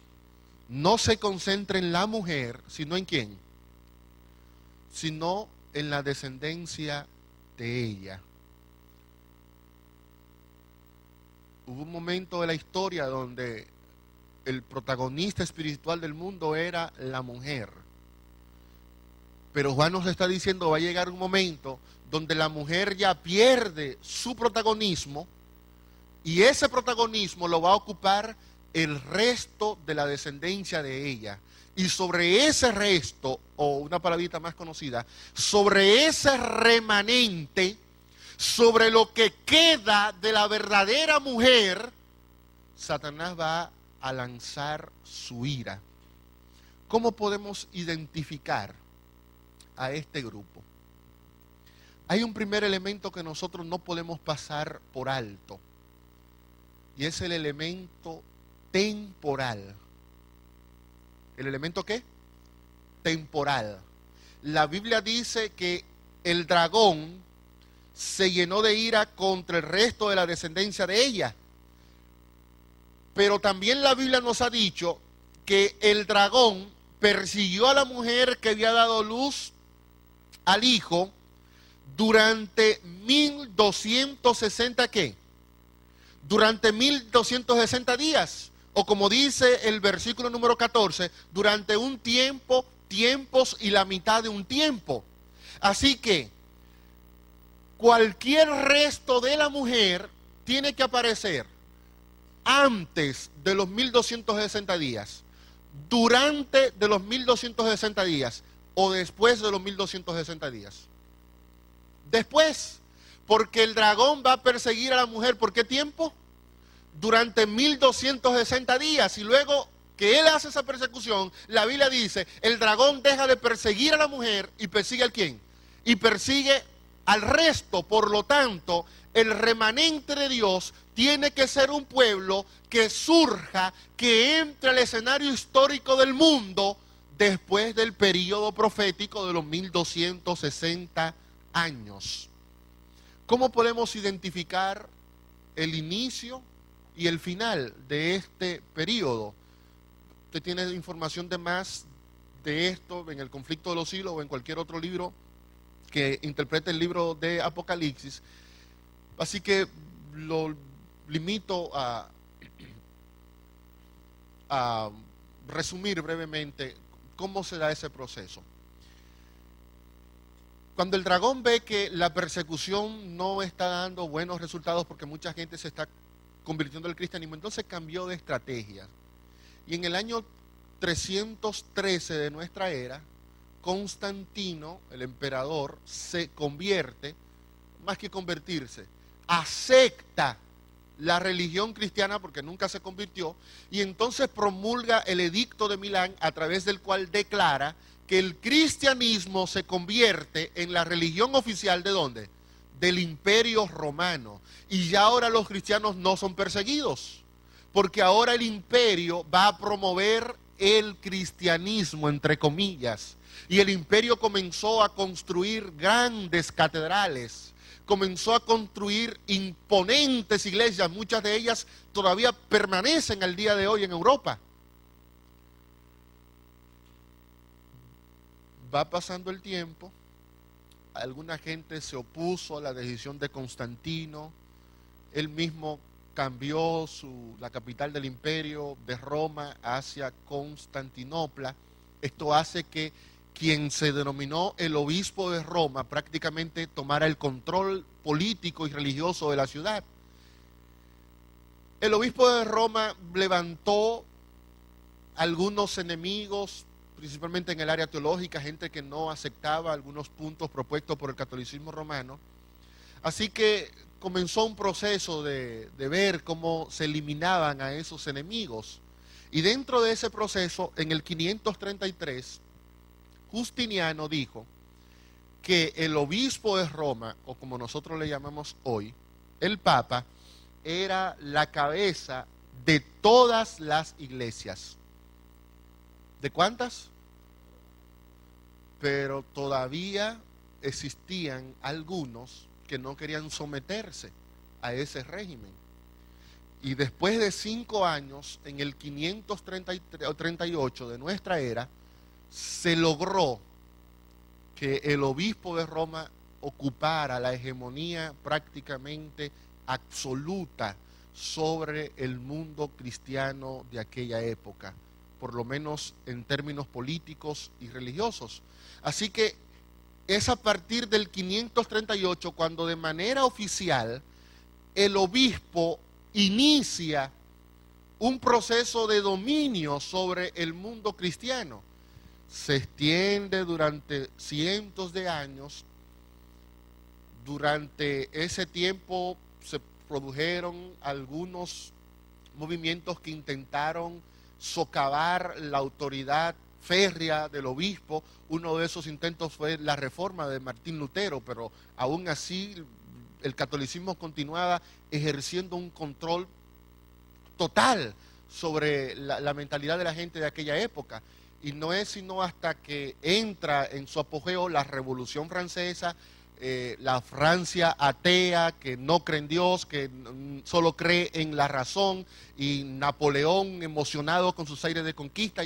S1: no se concentra en la mujer, sino en quién, sino en la descendencia de ella. Hubo un momento de la historia donde el protagonista espiritual del mundo era la mujer. Pero Juan nos está diciendo, va a llegar un momento donde la mujer ya pierde su protagonismo y ese protagonismo lo va a ocupar el resto de la descendencia de ella. Y sobre ese resto, o una palabrita más conocida, sobre ese remanente, sobre lo que queda de la verdadera mujer, Satanás va a lanzar su ira. ¿Cómo podemos identificar a este grupo? Hay un primer elemento que nosotros no podemos pasar por alto, y es el elemento temporal. ¿El elemento qué? Temporal. La Biblia dice que el dragón se llenó de ira contra el resto de la descendencia de ella. Pero también la Biblia nos ha dicho que el dragón persiguió a la mujer que había dado luz al hijo durante 1260 ¿qué? Durante 1260 días. O como dice el versículo número 14, durante un tiempo, tiempos y la mitad de un tiempo. Así que cualquier resto de la mujer tiene que aparecer antes de los 1260 días, durante de los 1260 días o después de los 1260 días. Después, porque el dragón va a perseguir a la mujer, ¿por qué tiempo? Durante 1260 días. Y luego, que él hace esa persecución, la Biblia dice, el dragón deja de perseguir a la mujer y persigue al quién. Y persigue al resto. Por lo tanto, el remanente de Dios tiene que ser un pueblo que surja, que entre al escenario histórico del mundo después del período profético de los 1260 años. ¿Cómo podemos identificar el inicio y el final de este período? Usted tiene información de más de esto en el Conflicto de los Siglos o en cualquier otro libro que interprete el libro de Apocalipsis. Así que lo limito a resumir brevemente cómo se da ese proceso. Cuando el dragón ve que la persecución no está dando buenos resultados porque mucha gente se está convirtiendo al cristianismo, entonces cambió de estrategia. Y en el año 313 de nuestra era, Constantino, el emperador, se convierte, más que convertirse, acepta la religión cristiana porque nunca se convirtió, y entonces promulga el edicto de Milán, a través del cual declara que el cristianismo se convierte en la religión oficial ¿de dónde? Del Imperio Romano. Y ya ahora los cristianos no son perseguidos, porque ahora el imperio va a promover el cristianismo, entre comillas. Y el imperio comenzó a construir grandes catedrales, comenzó a construir imponentes iglesias, muchas de ellas todavía permanecen al día de hoy en Europa. Va pasando el tiempo, alguna gente se opuso a la decisión de Constantino, él mismo cambió la capital del imperio de Roma hacia Constantinopla. Esto hace que quien se denominó el obispo de Roma prácticamente tomara el control político y religioso de la ciudad. El obispo de Roma levantó algunos enemigos, principalmente en el área teológica, gente que no aceptaba algunos puntos propuestos por el catolicismo romano. Así que comenzó un proceso de ver cómo se eliminaban a esos enemigos. Y dentro de ese proceso, en el 533, Justiniano dijo que el obispo de Roma, o como nosotros le llamamos hoy, el Papa, era la cabeza de todas las iglesias. ¿De cuántas? Pero todavía existían algunos que no querían someterse a ese régimen. Y después de 5 años, en el 538 de nuestra era, se logró que el obispo de Roma ocupara la hegemonía prácticamente absoluta sobre el mundo cristiano de aquella época, por lo menos en términos políticos y religiosos. Así que es a partir del 538 cuando de manera oficial el obispo inicia un proceso de dominio sobre el mundo cristiano. Se extiende durante cientos de años. Durante ese tiempo se produjeron algunos movimientos que intentaron socavar la autoridad férrea del obispo. Uno de esos intentos fue la reforma de Martín Lutero, pero aún así el catolicismo continuaba ejerciendo un control total sobre la mentalidad de la gente de aquella época. Y no es sino hasta que entra en su apogeo la Revolución Francesa, la Francia atea, que no cree en Dios, que solo cree en la razón, y Napoleón, emocionado con sus aires de conquista,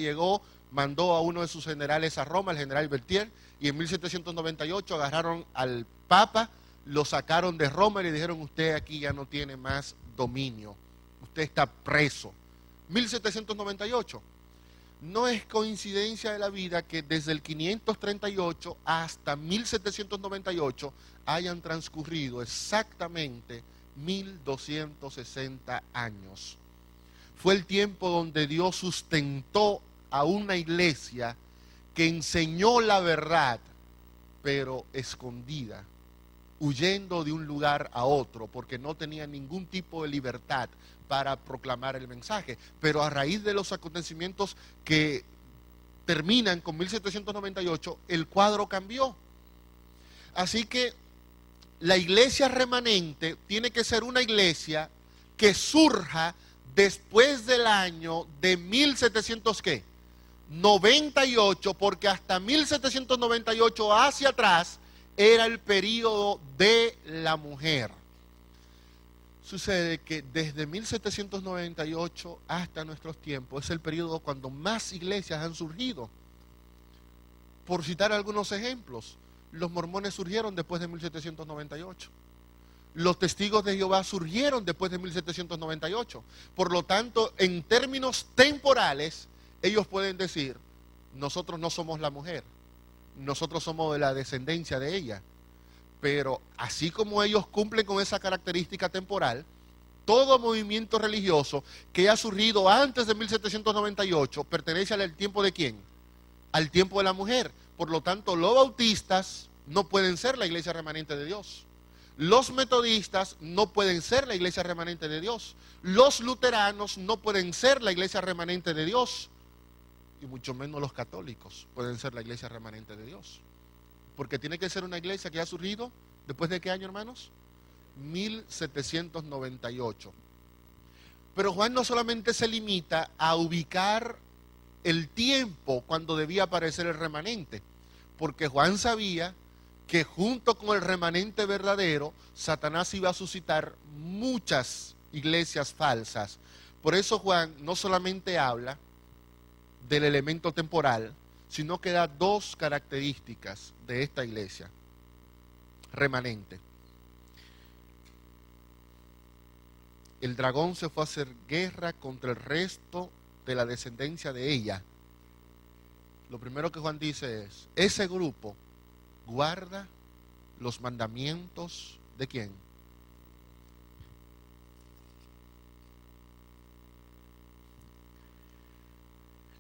S1: mandó a uno de sus generales a Roma, el general Berthier, y en 1798 agarraron al Papa, lo sacaron de Roma y le dijeron: usted aquí ya no tiene más dominio, usted está preso. 1798. No es coincidencia de la vida que desde el 538 hasta 1798 hayan transcurrido exactamente 1260 años. Fue el tiempo donde Dios sustentó a una iglesia que enseñó la verdad, pero escondida. huyendo de un lugar a otro, porque no tenían ningún tipo de libertad para proclamar el mensaje. Pero a raíz de los acontecimientos que terminan con 1798, el cuadro cambió. Así que la iglesia remanente tiene que ser una iglesia que surja después del año de 1700 ¿qué? 98, porque hasta 1798 hacia atrás era el período de la mujer. Sucede que desde 1798 hasta nuestros tiempos es el período cuando más iglesias han surgido. Por citar algunos ejemplos, los mormones surgieron después de 1798. Los testigos de Jehová surgieron después de 1798. Por lo tanto, en términos temporales, ellos pueden decir, nosotros no somos la mujer, nosotros somos de la descendencia de ella. Pero así como ellos cumplen con esa característica temporal, todo movimiento religioso que ha surgido antes de 1798 pertenece al tiempo de ¿quién? Al tiempo de la mujer. Por lo tanto, los bautistas no pueden ser la iglesia remanente de Dios. Los metodistas no pueden ser la iglesia remanente de Dios. Los luteranos no pueden ser la iglesia remanente de Dios. Y mucho menos los católicos pueden ser la iglesia remanente de Dios. Porque tiene que ser una iglesia que ha surgido, ¿después de qué año, hermanos? 1798. Pero Juan no solamente se limita a ubicar el tiempo cuando debía aparecer el remanente, porque Juan sabía que junto con el remanente verdadero, Satanás iba a suscitar muchas iglesias falsas. Por eso Juan no solamente habla del elemento temporal, sino que da dos características de esta iglesia remanente. El dragón se fue a hacer guerra contra el resto de la descendencia de ella. Lo primero que Juan dice es, ese grupo guarda los mandamientos ¿de quién?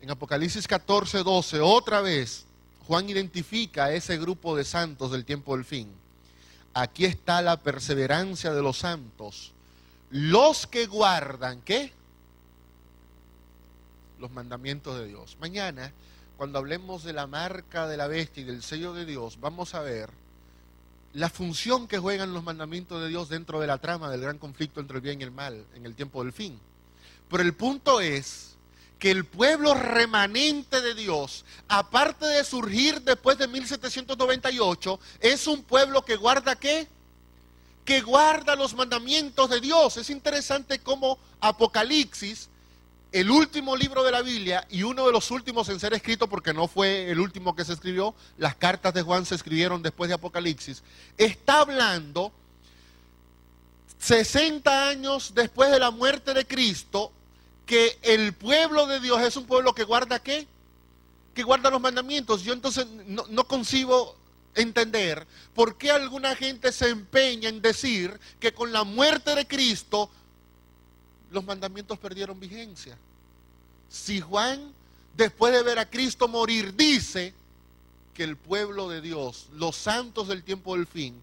S1: En Apocalipsis 14:12, otra vez, Juan identifica a ese grupo de santos del tiempo del fin. Aquí está la perseverancia de los santos, los que guardan, ¿qué? Los mandamientos de Dios. Mañana, cuando hablemos de la marca de la bestia y del sello de Dios, vamos a ver la función que juegan los mandamientos de Dios dentro de la trama del gran conflicto entre el bien y el mal en el tiempo del fin. Pero el punto es que el pueblo remanente de Dios, aparte de surgir después de 1798, es un pueblo que guarda ¿qué? Que guarda los mandamientos de Dios. Es interesante cómo Apocalipsis, el último libro de la Biblia y uno de los últimos en ser escrito, porque no fue el último que se escribió, las cartas de Juan se escribieron después de Apocalipsis, está hablando 60 años después de la muerte de Cristo, que el pueblo de Dios es un pueblo que guarda ¿qué? Que guarda los mandamientos. Yo entonces no concibo entender por qué alguna gente se empeña en decir que con la muerte de Cristo los mandamientos perdieron vigencia. Si Juan, después de ver a Cristo morir, dice que el pueblo de Dios, los santos del tiempo del fin,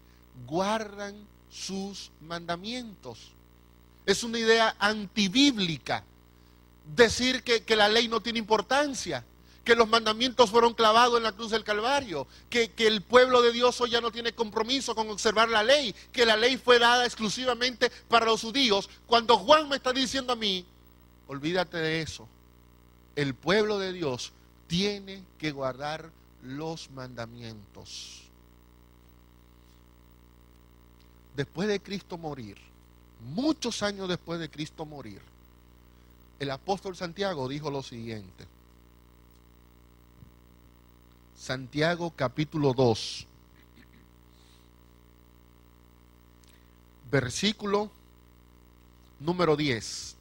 S1: guardan sus mandamientos. Es una idea antibíblica decir que la ley no tiene importancia, que los mandamientos fueron clavados en la cruz del Calvario, que el pueblo de Dios hoy ya no tiene compromiso con observar la ley, que la ley fue dada exclusivamente para los judíos. Cuando Juan me está diciendo a mí, olvídate de eso, el pueblo de Dios tiene que guardar los mandamientos. Después de Cristo morir, muchos años después de Cristo morir, el apóstol Santiago dijo lo siguiente. Santiago capítulo 2, versículo número 10.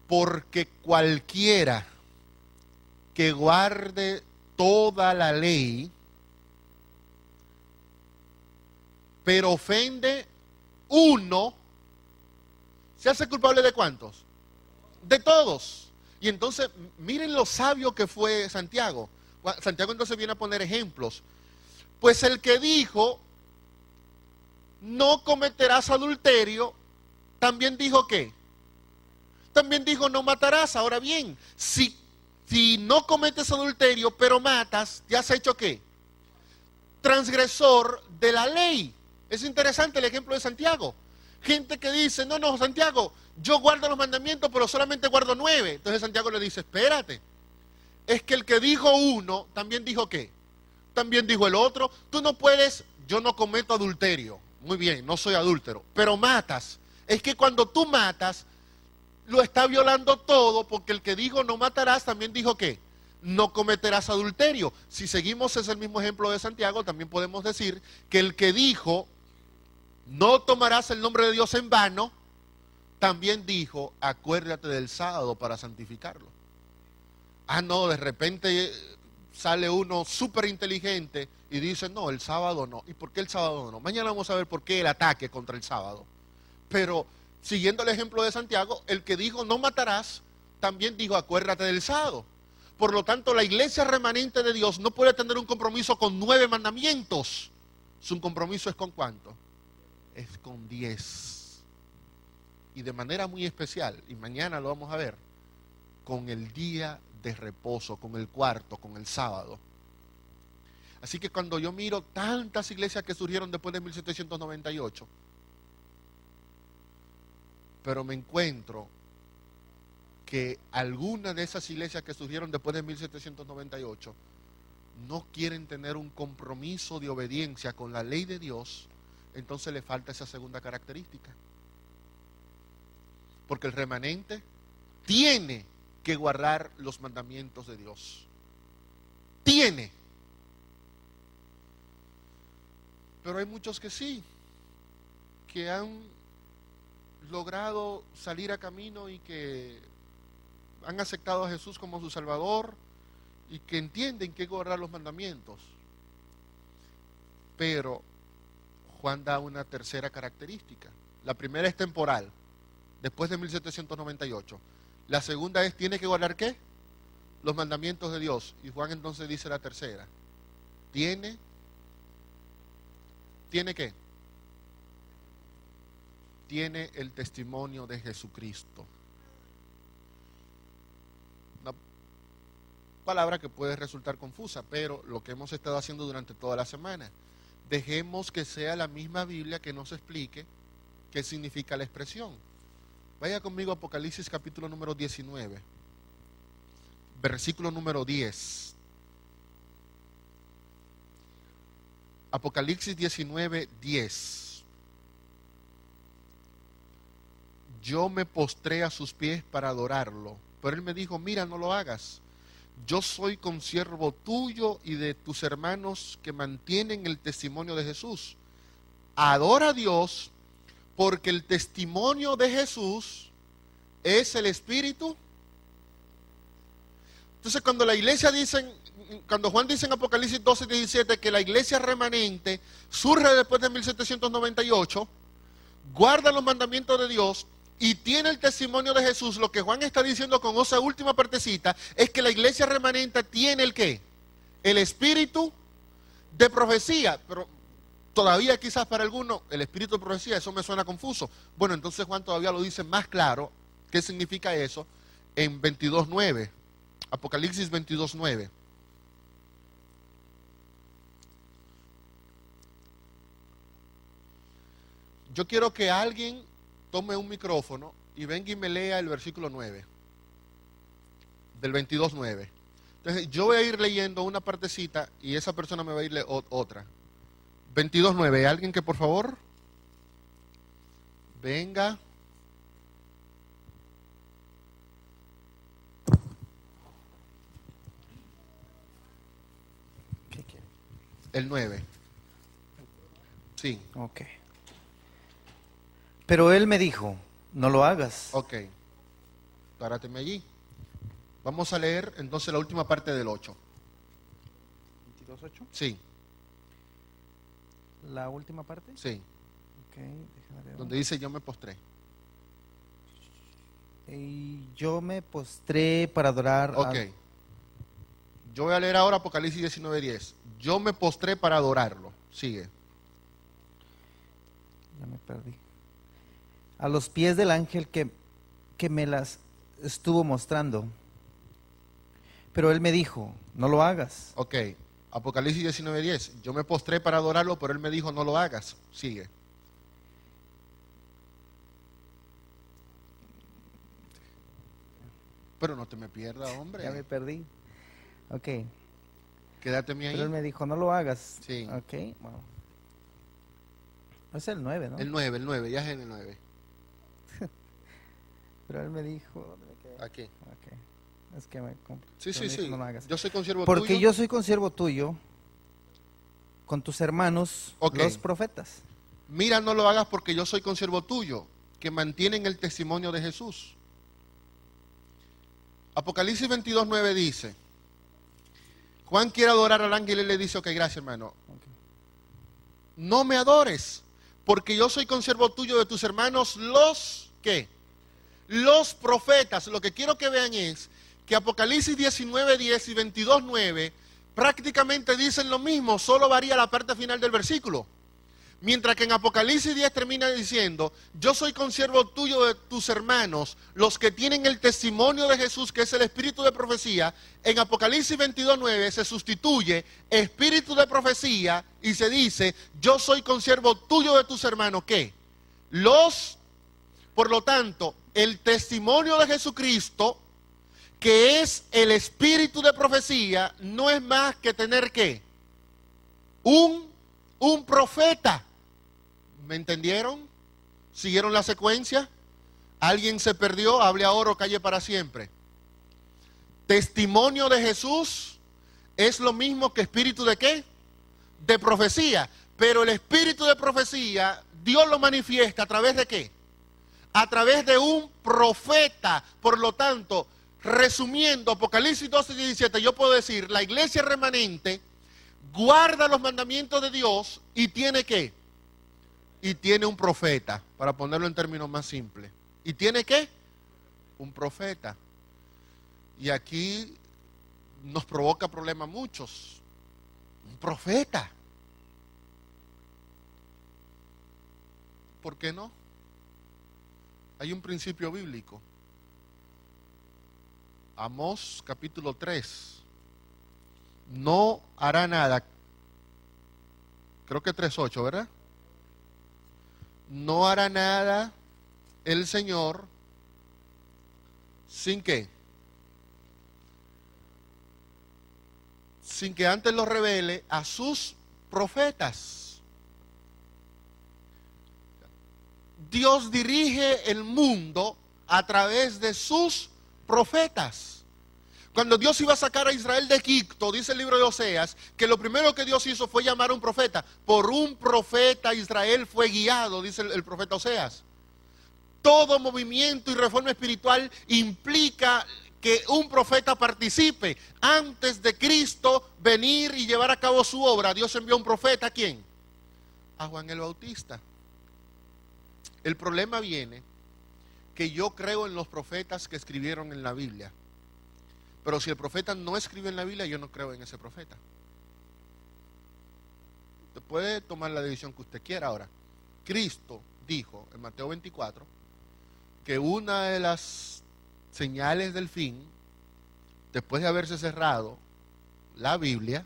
S1: Porque cualquiera que guarde toda la ley, pero ofende uno, ¿se hace culpable de cuántos? De todos. Y entonces, miren lo sabio que fue Santiago. Santiago entonces viene a poner ejemplos. Pues el que dijo, no cometerás adulterio, también dijo ¿qué? También dijo no matarás. Ahora bien, si no cometes adulterio, pero matas, ¿te has hecho qué? Transgresor de la ley. Es interesante el ejemplo de Santiago. Gente que dice, no, Santiago, yo guardo los mandamientos, pero solamente guardo 9. Entonces Santiago le dice, espérate. Es que el que dijo uno, también dijo ¿qué? También dijo el otro. Tú no puedes, yo no cometo adulterio. Muy bien, no soy adúltero, pero matas. Es que cuando tú matas, lo está violando todo, porque el que dijo no matarás, también dijo ¿qué? No cometerás adulterio. Si seguimos ese mismo ejemplo de Santiago, también podemos decir que el que dijo no tomarás el nombre de Dios en vano, también dijo acuérdate del sábado para santificarlo. Ah, no, de repente sale uno súper inteligente y dice no, el sábado no. ¿Y por qué el sábado no? Mañana vamos a ver por qué el ataque contra el sábado. Pero siguiendo el ejemplo de Santiago, el que dijo no matarás, también dijo acuérdate del sábado. Por lo tanto, la iglesia remanente de Dios no puede tener un compromiso con 9 mandamientos. Su compromiso es ¿con cuánto? Es con 10. Y de manera muy especial, y mañana lo vamos a ver, con el día de reposo, con el cuarto, con el sábado. Así que cuando yo miro tantas iglesias que surgieron después de 1798, pero me encuentro que algunas de esas iglesias que surgieron después de 1798 no quieren tener un compromiso de obediencia con la ley de Dios, entonces le falta esa segunda característica. Porque el remanente tiene que guardar los mandamientos de Dios. Tiene. Pero hay muchos que sí, que han logrado salir a camino y que han aceptado a Jesús como su Salvador y que entienden que hay que guardar los mandamientos. Pero Juan da una tercera característica. La primera es temporal, después de 1798. La segunda es, ¿tiene que guardar qué? Los mandamientos de Dios. Y Juan entonces dice la tercera. ¿Tiene qué? Tiene el testimonio de Jesucristo. Una palabra que puede resultar confusa, pero lo que hemos estado haciendo durante toda la semana. Dejemos que sea la misma Biblia que nos explique qué significa la expresión. Vaya conmigo a Apocalipsis capítulo número 19, versículo número 10. Apocalipsis 19, 10. Yo me postré a sus pies para adorarlo, pero él me dijo, mira, no lo hagas. Yo soy consiervo tuyo y de tus hermanos que mantienen el testimonio de Jesús. Adora a Dios, porque el testimonio de Jesús es el Espíritu. Entonces cuando la iglesia dice, cuando Juan dice en Apocalipsis 12, 17 que la iglesia remanente surge después de 1798, guarda los mandamientos de Dios y tiene el testimonio de Jesús, lo que Juan está diciendo con esa última partecita es que la iglesia remanente tiene el ¿qué? El espíritu de profecía. Pero todavía quizás para algunos el espíritu de profecía, eso me suena confuso. Bueno, entonces Juan todavía lo dice más claro. ¿Qué significa eso? En 22.9, Apocalipsis 22.9. Yo quiero que alguien tome un micrófono y venga y me lea el versículo 9, del 22.9. Entonces yo voy a ir leyendo una partecita y esa persona me va a ir otra. 22.9, ¿alguien que por favor? Venga.
S2: ¿Qué quiere?
S1: El 9. Sí.
S2: Ok. Pero él me dijo, no lo hagas.
S1: Ok. Párate allí. Vamos a leer entonces la última parte del 8.
S2: ¿22.8?
S1: Sí,
S2: ¿La última parte?
S1: sí.
S2: Ok, déjame ver.
S1: Donde dice yo me postré.
S2: Y yo me postré para adorar
S1: Ok. Yo voy a leer ahora Apocalipsis 19:10. Yo me postré para adorarlo. Sigue.
S2: Ya me perdí. A los pies del ángel que me las estuvo mostrando. Pero él me dijo, no lo hagas.
S1: Ok, Apocalipsis 19:10. Yo me postré para adorarlo, pero él me dijo, no lo hagas. Sigue. Pero no te me pierdas, hombre.
S2: Ya me perdí. Ok.
S1: Quédate ahí.
S2: Pero él me dijo, no lo hagas.
S1: Sí.
S2: Ok, wow. Es el 9, ¿no?
S1: El 9, ya es en el 9.
S2: Pero él me dijo, ¿dónde me quedé?
S1: Aquí.
S2: Ok. Es que me
S1: Sí,
S2: pero me dijo,
S1: sí.
S2: no lo hagas.
S1: Yo soy consiervo
S2: Porque
S1: tuyo.
S2: yo soy consiervo tuyo con tus hermanos,
S1: Ok.
S2: los profetas.
S1: Mira, no lo hagas porque yo soy consiervo tuyo, que mantienen el testimonio de Jesús. Apocalipsis 22:9 dice, Juan quiere adorar al ángel y le dice, ok, gracias hermano.
S2: Okay.
S1: No me adores, porque yo soy consiervo tuyo de tus hermanos, los, ¿qué? Los profetas. Lo que quiero que vean es que Apocalipsis 19:10 y 22:9 prácticamente dicen lo mismo, solo varía la parte final del versículo. Mientras que en Apocalipsis 10 termina diciendo, yo soy consiervo tuyo de tus hermanos, los que tienen el testimonio de Jesús, que es el espíritu de profecía. En Apocalipsis 22:9 se sustituye espíritu de profecía y se dice, yo soy consiervo tuyo de tus hermanos, ¿qué? Por lo tanto, el testimonio de Jesucristo, que es el espíritu de profecía, no es más que tener, ¿qué? Un profeta. ¿Me entendieron? ¿Siguieron la secuencia? ¿Alguien se perdió? Hable ahora o calle para siempre. Testimonio de Jesús es lo mismo que espíritu de ¿qué? De profecía. Pero el espíritu de profecía, Dios lo manifiesta a través de ¿qué? A través de un profeta. Por lo tanto, resumiendo Apocalipsis 12:17, yo puedo decir, la iglesia remanente guarda los mandamientos de Dios y tiene ¿qué? Y tiene un profeta, para ponerlo en términos más simples. ¿Y tiene qué? Un profeta. Y aquí nos provoca problemas muchos. Un profeta. ¿Por qué no? Hay un principio bíblico. Amós capítulo 3. No hará nada. Creo que 3:8, ¿verdad? No hará nada el Señor sin que antes lo revele a sus profetas. Dios dirige el mundo a través de sus profetas. Cuando Dios iba a sacar a Israel de Egipto, dice el libro de Oseas, que lo primero que Dios hizo fue llamar a un profeta. Por un profeta Israel fue guiado, dice el profeta Oseas. Todo movimiento y reforma espiritual implica que un profeta participe. Antes de Cristo venir y llevar a cabo su obra, Dios envió a un profeta, ¿a quién? A Juan el Bautista. El problema viene que yo creo en los profetas que escribieron en la Biblia. Pero si el profeta no escribe en la Biblia, yo no creo en ese profeta. Usted puede tomar la decisión que usted quiera. Ahora, Cristo dijo en Mateo 24 que una de las señales del fin, después de haberse cerrado la Biblia,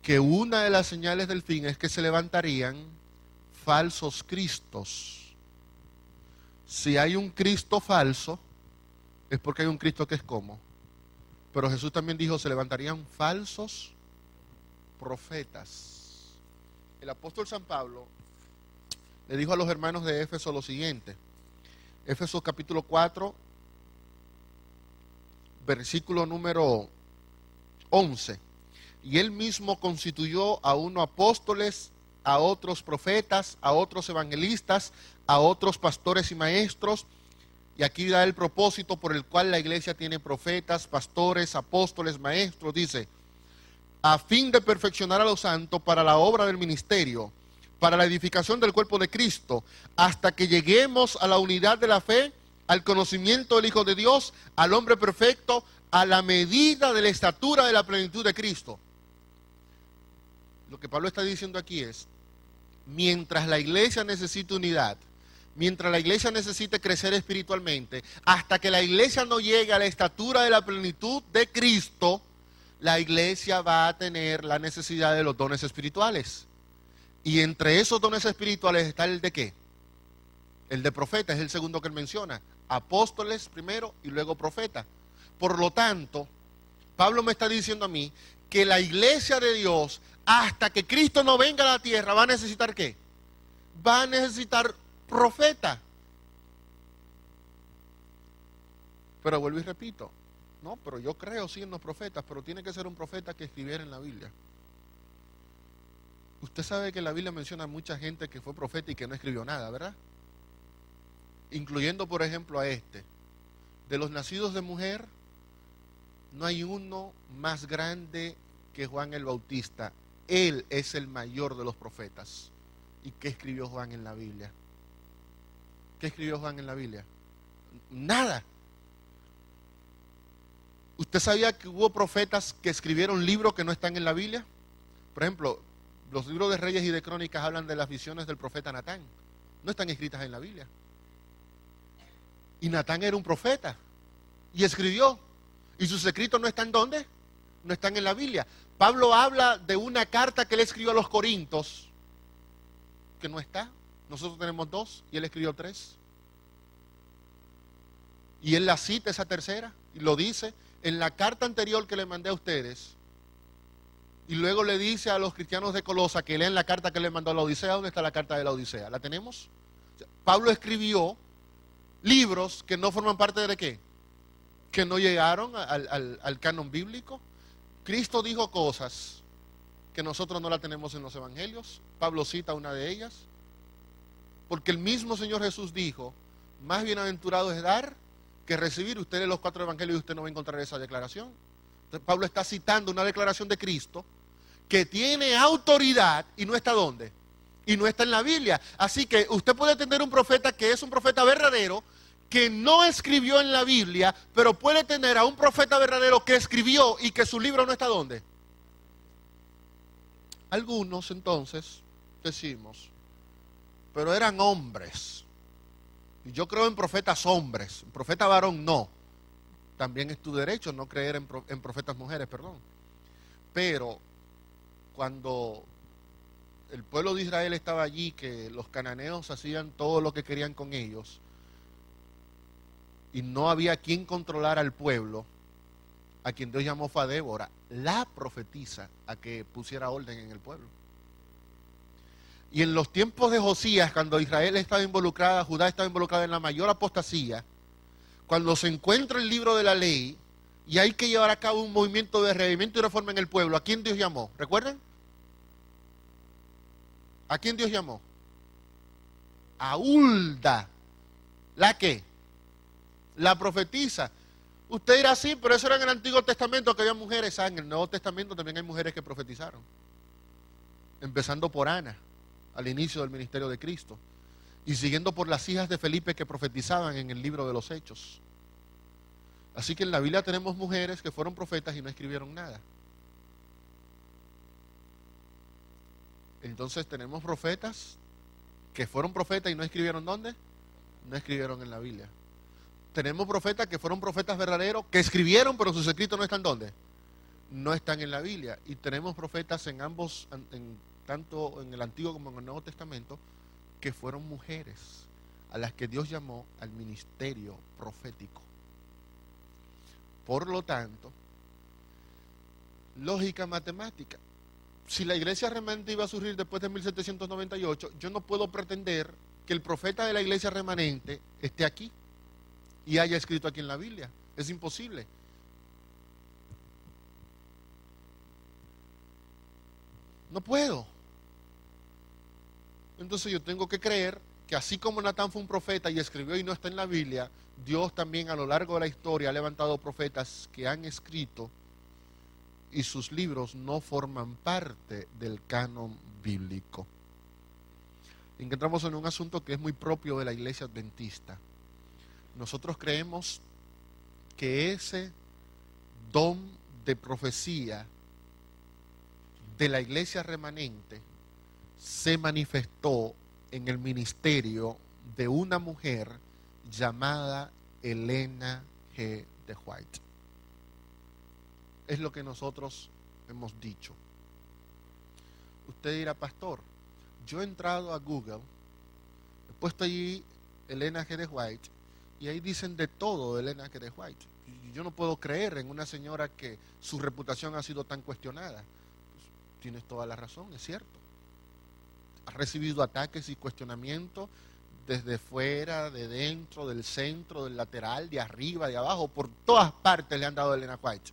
S1: que una de las señales del fin es que se levantarían falsos cristos. Si hay un Cristo falso, es porque hay un Cristo que es como. Pero Jesús también dijo, se levantarían falsos profetas. El apóstol San Pablo le dijo a los hermanos de Éfeso lo siguiente. Éfeso capítulo 4, versículo número 11. Y él mismo constituyó a unos apóstoles, a otros profetas, a otros evangelistas, a otros pastores y maestros. Y aquí da el propósito por el cual la iglesia tiene profetas, pastores, apóstoles, maestros. Dice, a fin de perfeccionar a los santos para la obra del ministerio, para la edificación del cuerpo de Cristo, hasta que lleguemos a la unidad de la fe, al conocimiento del Hijo de Dios, al hombre perfecto, a la medida de la estatura de la plenitud de Cristo. Lo que Pablo está diciendo aquí es, mientras la iglesia necesite unidad, mientras la iglesia necesite crecer espiritualmente, hasta que la iglesia no llegue a la estatura de la plenitud de Cristo, la iglesia va a tener la necesidad de los dones espirituales. Y entre esos dones espirituales está el de ¿qué? El de profeta, es el segundo que él menciona. Apóstoles primero y luego profeta. Por lo tanto, Pablo me está diciendo a mí que la iglesia de Dios, hasta que Cristo no venga a la tierra, va a necesitar ¿qué? Va a necesitar profeta. Pero vuelvo y repito, no, pero yo creo sí en los profetas, pero tiene que ser un profeta que escribiera en la Biblia. Usted sabe que la Biblia menciona a mucha gente que fue profeta y que no escribió nada, ¿verdad? Incluyendo, por ejemplo, a este. De los nacidos de mujer, no hay uno más grande que Juan el Bautista. Él es el mayor de los profetas. ¿Y qué escribió Juan en la Biblia? ¿Qué escribió Juan en la Biblia? Nada. ¿Usted sabía que hubo profetas que escribieron libros que no están en la Biblia? Por ejemplo, los libros de Reyes y de Crónicas hablan de las visiones del profeta Natán. No están escritas en la Biblia. Y Natán era un profeta. Y escribió. ¿Y sus escritos no están dónde? No están en la Biblia. Pablo habla de una carta que él escribió a los Corintios, que no está. Nosotros tenemos 2 y él escribió 3. Y él la cita esa tercera y lo dice en la carta anterior que le mandé a ustedes. Y luego le dice a los cristianos de Colosa que lean la carta que le mandó a la Odisea. ¿Dónde está la carta de la Odisea? ¿La tenemos? Pablo escribió libros que no forman parte de ¿qué? Que no llegaron al canon bíblico. Cristo dijo cosas que nosotros no la tenemos en los evangelios. Pablo cita una de ellas. Porque el mismo Señor Jesús dijo, más bienaventurado es dar que recibir. Usted lee los 4 evangelios y usted no va a encontrar esa declaración. Entonces, Pablo está citando una declaración de Cristo que tiene autoridad y no está ¿dónde? Y no está en la Biblia. Así que usted puede tener un profeta que es un profeta verdadero, que no escribió en la Biblia, pero puede tener a un profeta verdadero que escribió y que su libro no está ¿dónde? Algunos entonces decimos, pero eran hombres. Y yo creo en profetas hombres, en profeta varón no. También es tu derecho no creer en profetas mujeres, perdón. Pero cuando el pueblo de Israel estaba allí, que los cananeos hacían todo lo que querían con ellos, y no había quien controlara al pueblo, a quien Dios llamó fue a Débora, la profetisa, a que pusiera orden en el pueblo. Y en los tiempos de Josías, cuando Israel estaba involucrada, Judá estaba involucrada en la mayor apostasía, cuando se encuentra el libro de la ley y hay que llevar a cabo un movimiento de redimimiento y reforma en el pueblo, ¿a quién Dios llamó? ¿Recuerdan? ¿A quién Dios llamó? A Hulda. ¿La qué? La profetisa. Usted dirá, sí, pero eso era en el Antiguo Testamento que había mujeres. En el Nuevo Testamento también hay mujeres que profetizaron. Empezando por Ana, al inicio del ministerio de Cristo. Y siguiendo por las hijas de Felipe que profetizaban en el libro de los Hechos. Así que en la Biblia tenemos mujeres que fueron profetas y no escribieron nada. Entonces tenemos profetas que fueron profetas y no escribieron ¿dónde? No escribieron en la Biblia. Tenemos profetas que fueron profetas verdaderos, que escribieron, pero sus escritos no están ¿dónde? No están en la Biblia. Y tenemos profetas en ambos, tanto en el Antiguo como en el Nuevo Testamento, que fueron mujeres a las que Dios llamó al ministerio profético. Por lo tanto, lógica matemática. Si la iglesia remanente iba a surgir después de 1798, yo no puedo pretender que el profeta de la iglesia remanente esté aquí y haya escrito aquí en la Biblia. Es imposible. No puedo. Entonces yo tengo que creer que así como Natán fue un profeta y escribió y no está en la Biblia, Dios también a lo largo de la historia ha levantado profetas que han escrito y sus libros no forman parte del canon bíblico. Encontramos en un asunto que es muy propio de la iglesia adventista. Nosotros creemos que ese don de profecía de la iglesia remanente se manifestó en el ministerio de una mujer llamada Elena G. de White. Es lo que nosotros hemos dicho. Usted dirá, pastor, yo he entrado a Google, he puesto allí Elena G. de White, y ahí dicen de todo de Elena G. de White. Y yo no puedo creer en una señora que su reputación ha sido tan cuestionada. Pues, tienes toda la razón, es cierto. Ha recibido ataques y cuestionamientos desde fuera, de dentro, del centro, del lateral, de arriba, de abajo, por todas partes le han dado a Elena White.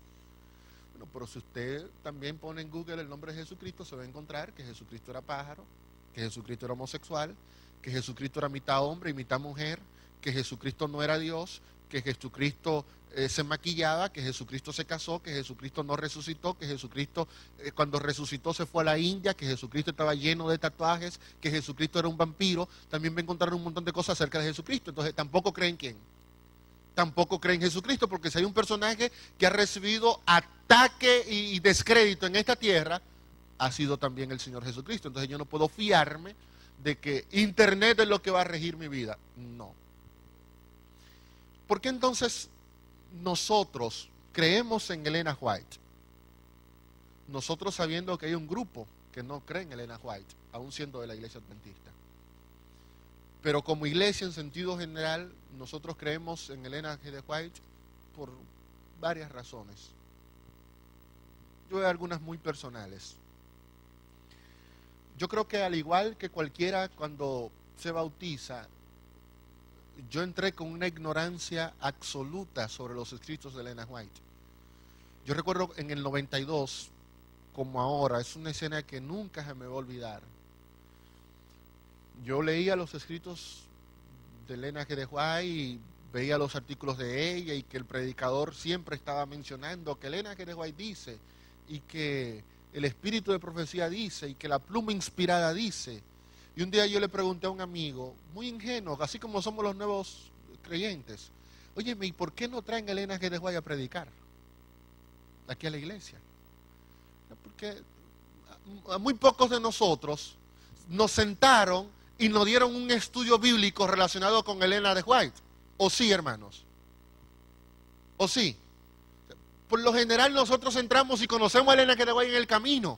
S1: Bueno, pero si usted también pone en Google el nombre de Jesucristo, se va a encontrar que Jesucristo era pájaro, que Jesucristo era homosexual, que Jesucristo era mitad hombre y mitad mujer, que Jesucristo no era Dios, que Jesucristo se maquillaba, que Jesucristo se casó, que Jesucristo no resucitó, que Jesucristo cuando resucitó se fue a la India, que Jesucristo estaba lleno de tatuajes, que Jesucristo era un vampiro. También va a encontrar un montón de cosas acerca de Jesucristo. Entonces tampoco creen quién. Tampoco creen en Jesucristo, porque si hay un personaje que ha recibido ataque y descrédito en esta tierra, ha sido también el Señor Jesucristo. Entonces yo no puedo fiarme de que Internet es lo que va a regir mi vida. No. ¿Por qué entonces nosotros creemos en Elena White? Nosotros sabiendo que hay un grupo que no cree en Elena White, aún siendo de la iglesia adventista. Pero como iglesia en sentido general, nosotros creemos en Elena G. de White por varias razones. Yo veo algunas muy personales. Yo creo que al igual que cualquiera cuando se bautiza, yo entré con una ignorancia absoluta sobre los escritos de Elena White. Yo recuerdo en el 92, como ahora, es una escena que nunca se me va a olvidar. Yo leía los escritos de Elena G. de White y veía los artículos de ella, y que el predicador siempre estaba mencionando que Elena G. de White dice, y que el espíritu de profecía dice, y que la pluma inspirada dice. Y un día yo le pregunté a un amigo, muy ingenuo, así como somos los nuevos creyentes, óyeme, ¿y por qué no traen a Elena G. de White a predicar aquí a la iglesia? Porque a muy pocos de nosotros nos sentaron y nos dieron un estudio bíblico relacionado con Elena de White. ¿O sí, hermanos? ¿O sí? Por lo general nosotros entramos y conocemos a Elena G. de White en el camino,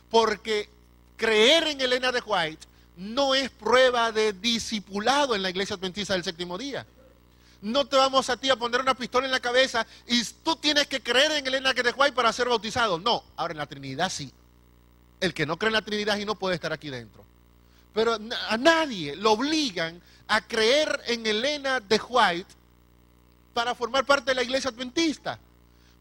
S1: porque creer en Elena de White no es prueba de discipulado en la iglesia adventista del séptimo día. No te vamos a ti a poner una pistola en la cabeza y tú tienes que creer en Elena G. de White para ser bautizado. No, ahora en la Trinidad sí. El que no cree en la Trinidad y no puede estar aquí dentro. Pero a nadie lo obligan a creer en Elena de White para formar parte de la iglesia adventista.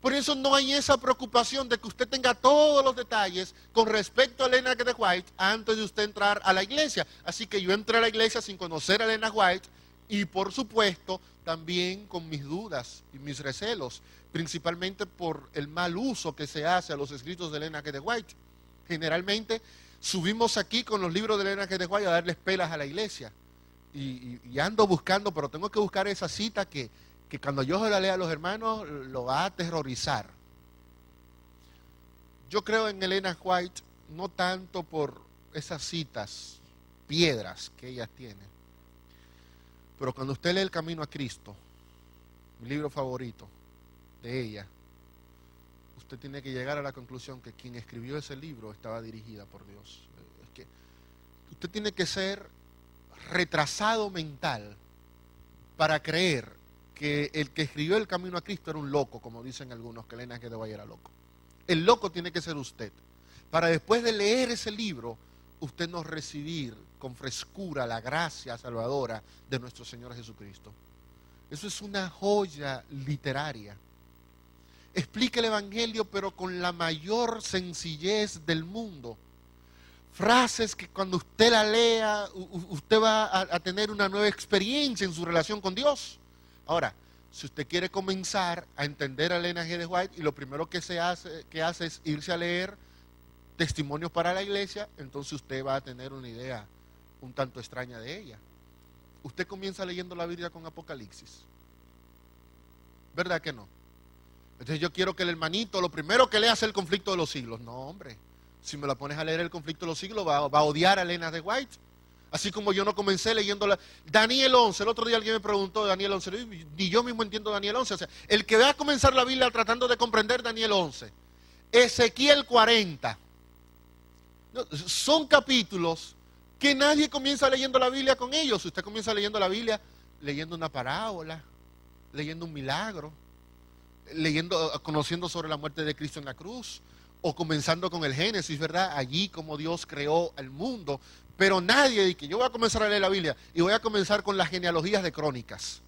S1: Por eso no hay esa preocupación de que usted tenga todos los detalles con respecto a Elena G. de White antes de usted entrar a la iglesia. Así que yo entré a la iglesia sin conocer a Elena White y por supuesto también con mis dudas y mis recelos, principalmente por el mal uso que se hace a los escritos de Elena G. de White. Generalmente subimos aquí con los libros de Elena G. de White a darles pelas a la iglesia. Y ando buscando, pero tengo que buscar esa cita que cuando yo se la lea a los hermanos lo va a aterrorizar. Yo creo en Elena White no tanto por esas citas, piedras que ella tiene, pero cuando usted lee El Camino a Cristo, mi libro favorito de ella, usted tiene que llegar a la conclusión que quien escribió ese libro estaba dirigida por Dios. Es que usted tiene que ser retrasado mental para creer que el que escribió El Camino a Cristo era un loco, como dicen algunos, que Elena G. de White era loco. El loco tiene que ser usted, para después de leer ese libro, usted no recibir con frescura la gracia salvadora de nuestro Señor Jesucristo. Eso es una joya literaria. Explica el Evangelio, pero con la mayor sencillez del mundo. Frases que cuando usted la lea, usted va a tener una nueva experiencia en su relación con Dios. Ahora, si usted quiere comenzar a entender a Elena G. de White y lo primero que hace es irse a leer testimonios para la iglesia, entonces usted va a tener una idea un tanto extraña de ella. Usted comienza leyendo la Biblia con Apocalipsis. ¿Verdad que no? Entonces yo quiero que el hermanito lo primero que lea sea el conflicto de los siglos. No, hombre. Si me la pones a leer El conflicto de los siglos, va a odiar a Elena de White. Así como yo no comencé leyendo Daniel 11. El otro día alguien me preguntó de Daniel 11. Ni yo mismo entiendo Daniel 11. O sea, el que va a comenzar la Biblia tratando de comprender Daniel 11. Ezequiel 40. Son capítulos que nadie comienza leyendo la Biblia con ellos. Usted comienza leyendo la Biblia leyendo una parábola, leyendo un milagro, conociendo sobre la muerte de Cristo en la cruz, o comenzando con el Génesis, ¿verdad? Allí como Dios creó el mundo. Pero nadie dice que yo voy a comenzar a leer la Biblia y voy a comenzar con las genealogías de Crónicas.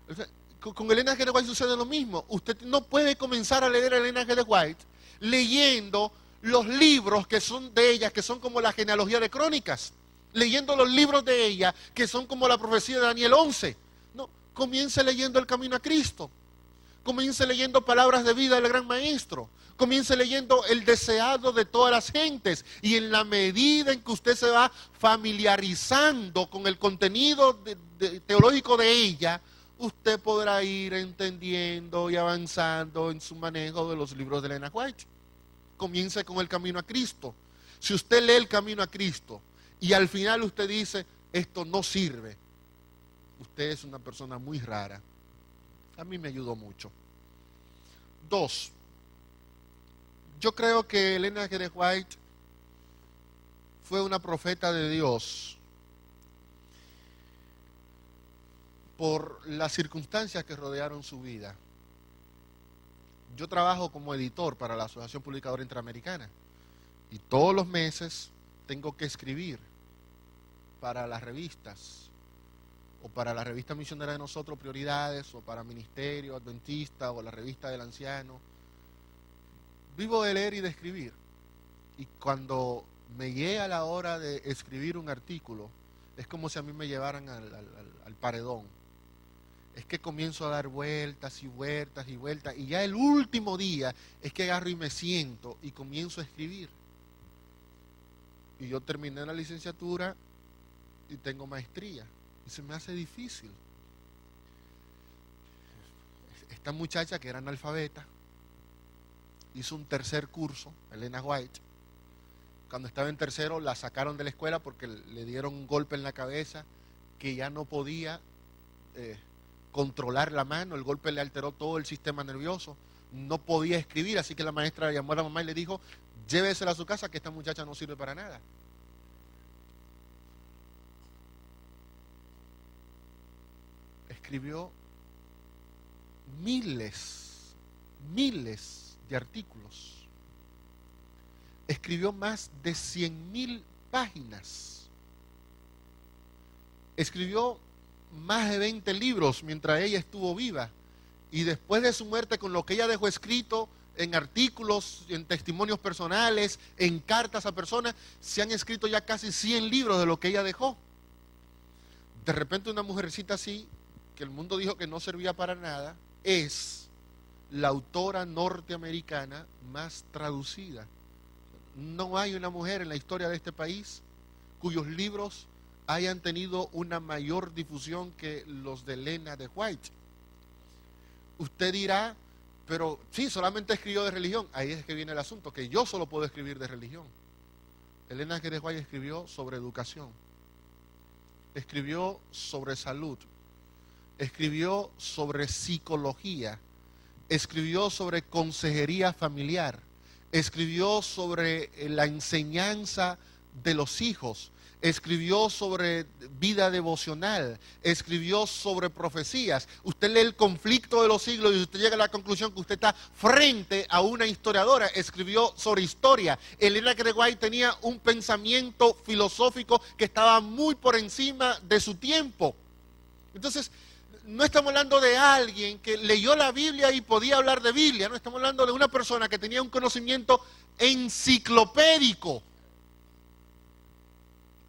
S1: O sea, con Elena G. de White sucede lo mismo. Usted no puede comenzar a leer a Elena G. de White leyendo los libros que son de ella, que son como la genealogía de Crónicas, leyendo los libros de ella, que son como la profecía de Daniel 11. No, comience leyendo El Camino a Cristo. Comience leyendo Palabras de Vida del Gran Maestro. Comience leyendo El Deseado de Todas las Gentes. Y en la medida en que usted se va familiarizando con el contenido teológico de ella, usted podrá ir entendiendo y avanzando en su manejo de los libros de Elena White. Comience con El Camino a Cristo. Si usted lee El Camino a Cristo y al final usted dice, esto no sirve, usted es una persona muy rara. A mí me ayudó mucho. 2. Yo creo que Elena G. de White fue una profeta de Dios por las circunstancias que rodearon su vida. Yo trabajo como editor para la Asociación Publicadora Interamericana y todos los meses tengo que escribir para las revistas, o para la revista misionera de nosotros, Prioridades, o para Ministerio Adventista, o la revista del Anciano. Vivo de leer y de escribir. Y cuando me llega la hora de escribir un artículo, es como si a mí me llevaran al paredón. Es que comienzo a dar vueltas y vueltas y vueltas, y ya el último día es que agarro y me siento y comienzo a escribir. Y yo terminé la licenciatura y tengo maestría. Y se me hace difícil. Esta muchacha que era analfabeta hizo un tercer curso, Elena White. Cuando estaba en tercero la sacaron de la escuela porque le dieron un golpe en la cabeza que ya no podía controlar la mano. El golpe le alteró todo el sistema nervioso. No podía escribir, así que la maestra llamó a la mamá y le dijo, llévesela a su casa que esta muchacha no sirve para nada. Escribió miles de artículos. Escribió más de 100,000 páginas. Escribió más de 20 libros mientras ella estuvo viva. Y después de su muerte, con lo que ella dejó escrito en artículos, en testimonios personales, en cartas a personas, se han escrito ya casi 100 libros de lo que ella dejó. De repente una mujercita así, que el mundo dijo que no servía para nada, es la autora norteamericana más traducida. No hay una mujer en la historia de este país cuyos libros hayan tenido una mayor difusión que los de Elena de White. Usted dirá, pero sí, solamente escribió de religión. Ahí es que viene el asunto, que yo solo puedo escribir de religión. Elena de White escribió sobre educación, escribió sobre salud, escribió sobre psicología, escribió sobre consejería familiar, escribió sobre la enseñanza de los hijos, escribió sobre vida devocional, escribió sobre profecías. Usted lee El conflicto de los siglos y usted llega a la conclusión que usted está frente a una historiadora. Escribió sobre historia. Elena G. de White tenía un pensamiento filosófico que estaba muy por encima de su tiempo. Entonces, no estamos hablando de alguien que leyó la Biblia y podía hablar de Biblia, no, estamos hablando de una persona que tenía un conocimiento enciclopédico.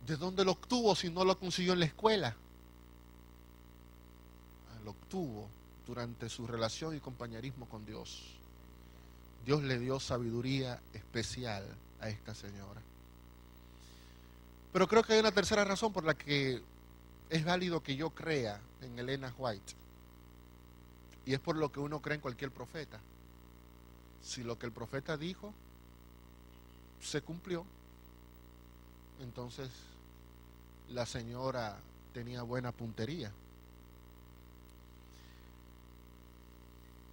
S1: ¿De dónde lo obtuvo si no lo consiguió en la escuela? Lo obtuvo durante su relación y compañerismo con Dios. Dios le dio sabiduría especial a esta señora. Pero creo que hay una tercera razón por la que es válido que yo crea en Elena White. Y es por lo que uno cree en cualquier profeta. Si lo que el profeta dijo, se cumplió. Entonces la señora tenía buena puntería.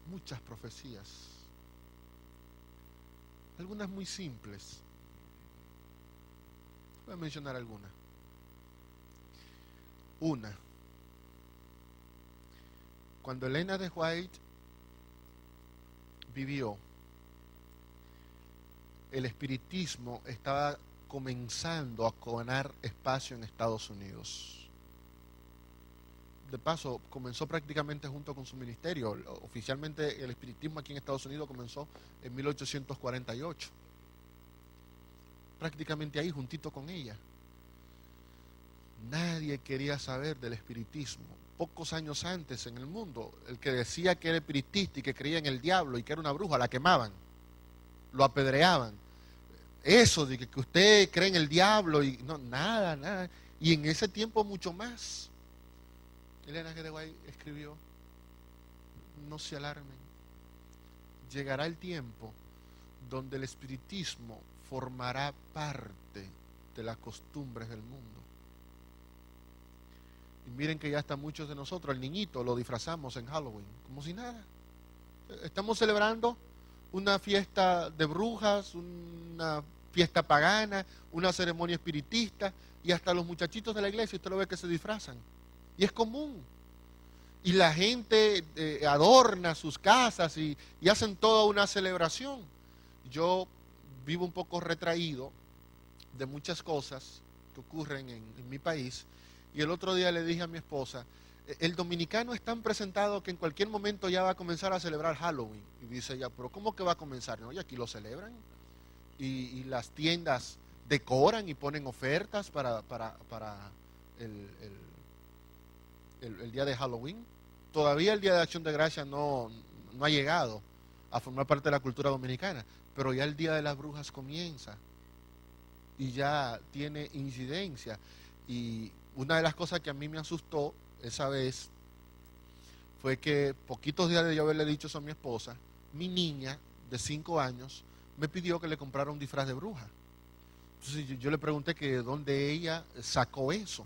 S1: Muchas profecías, algunas muy simples. Voy a mencionar algunas. Una, cuando Elena de White vivió, el espiritismo estaba comenzando a ganar espacio en Estados Unidos. De paso, comenzó prácticamente junto con su ministerio. Oficialmente el espiritismo aquí en Estados Unidos comenzó en 1848. Prácticamente ahí, juntito con ella. Nadie quería saber del espiritismo. Pocos años antes en el mundo, el que decía que era espiritista y que creía en el diablo y que era una bruja, la quemaban, lo apedreaban. Eso de que usted cree en el diablo y no, nada. Y en ese tiempo mucho más. Elena G. de White escribió: no se alarmen, llegará el tiempo donde el espiritismo formará parte de las costumbres del mundo. Y miren que ya hasta muchos de nosotros, el niñito lo disfrazamos en Halloween, como si nada. Estamos celebrando una fiesta de brujas, una fiesta pagana, una ceremonia espiritista, y hasta los muchachitos de la iglesia usted lo ve que se disfrazan. Y es común. Y la gente adorna sus casas y hacen toda una celebración. Yo vivo un poco retraído de muchas cosas que ocurren en mi país. Y el otro día le dije a mi esposa: el dominicano es tan presentado que en cualquier momento ya va a comenzar a celebrar Halloween. Y dice ella: pero ¿cómo que va a comenzar? No, y aquí lo celebran. Y las tiendas decoran y ponen ofertas para el día de Halloween. Todavía el Día de Acción de Gracias no ha llegado a formar parte de la cultura dominicana, pero ya el Día de las Brujas comienza y ya tiene incidencia. Y una de las cosas que a mí me asustó esa vez fue que poquitos días de yo haberle dicho eso a mi esposa, mi niña de 5 años me pidió que le comprara un disfraz de bruja. Entonces yo le pregunté que de dónde ella sacó eso.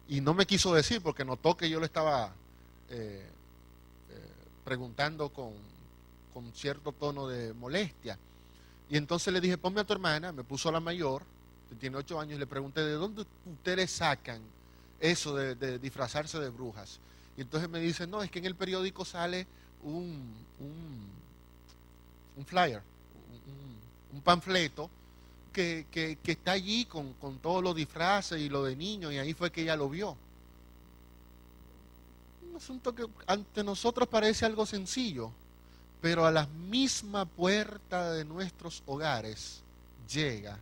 S1: Y no me quiso decir porque notó que yo le estaba preguntando con cierto tono de molestia. Y entonces le dije: ponme a tu hermana. Me puso a la mayor, que tiene 8 años, y le pregunté: ¿de dónde ustedes sacan eso de disfrazarse de brujas? Y entonces me dice: no, es que en el periódico sale un flyer, un panfleto que está allí con todos los disfraces y lo de niños, y ahí fue que ella lo vio. Un asunto que ante nosotros parece algo sencillo, pero a la misma puerta de nuestros hogares llega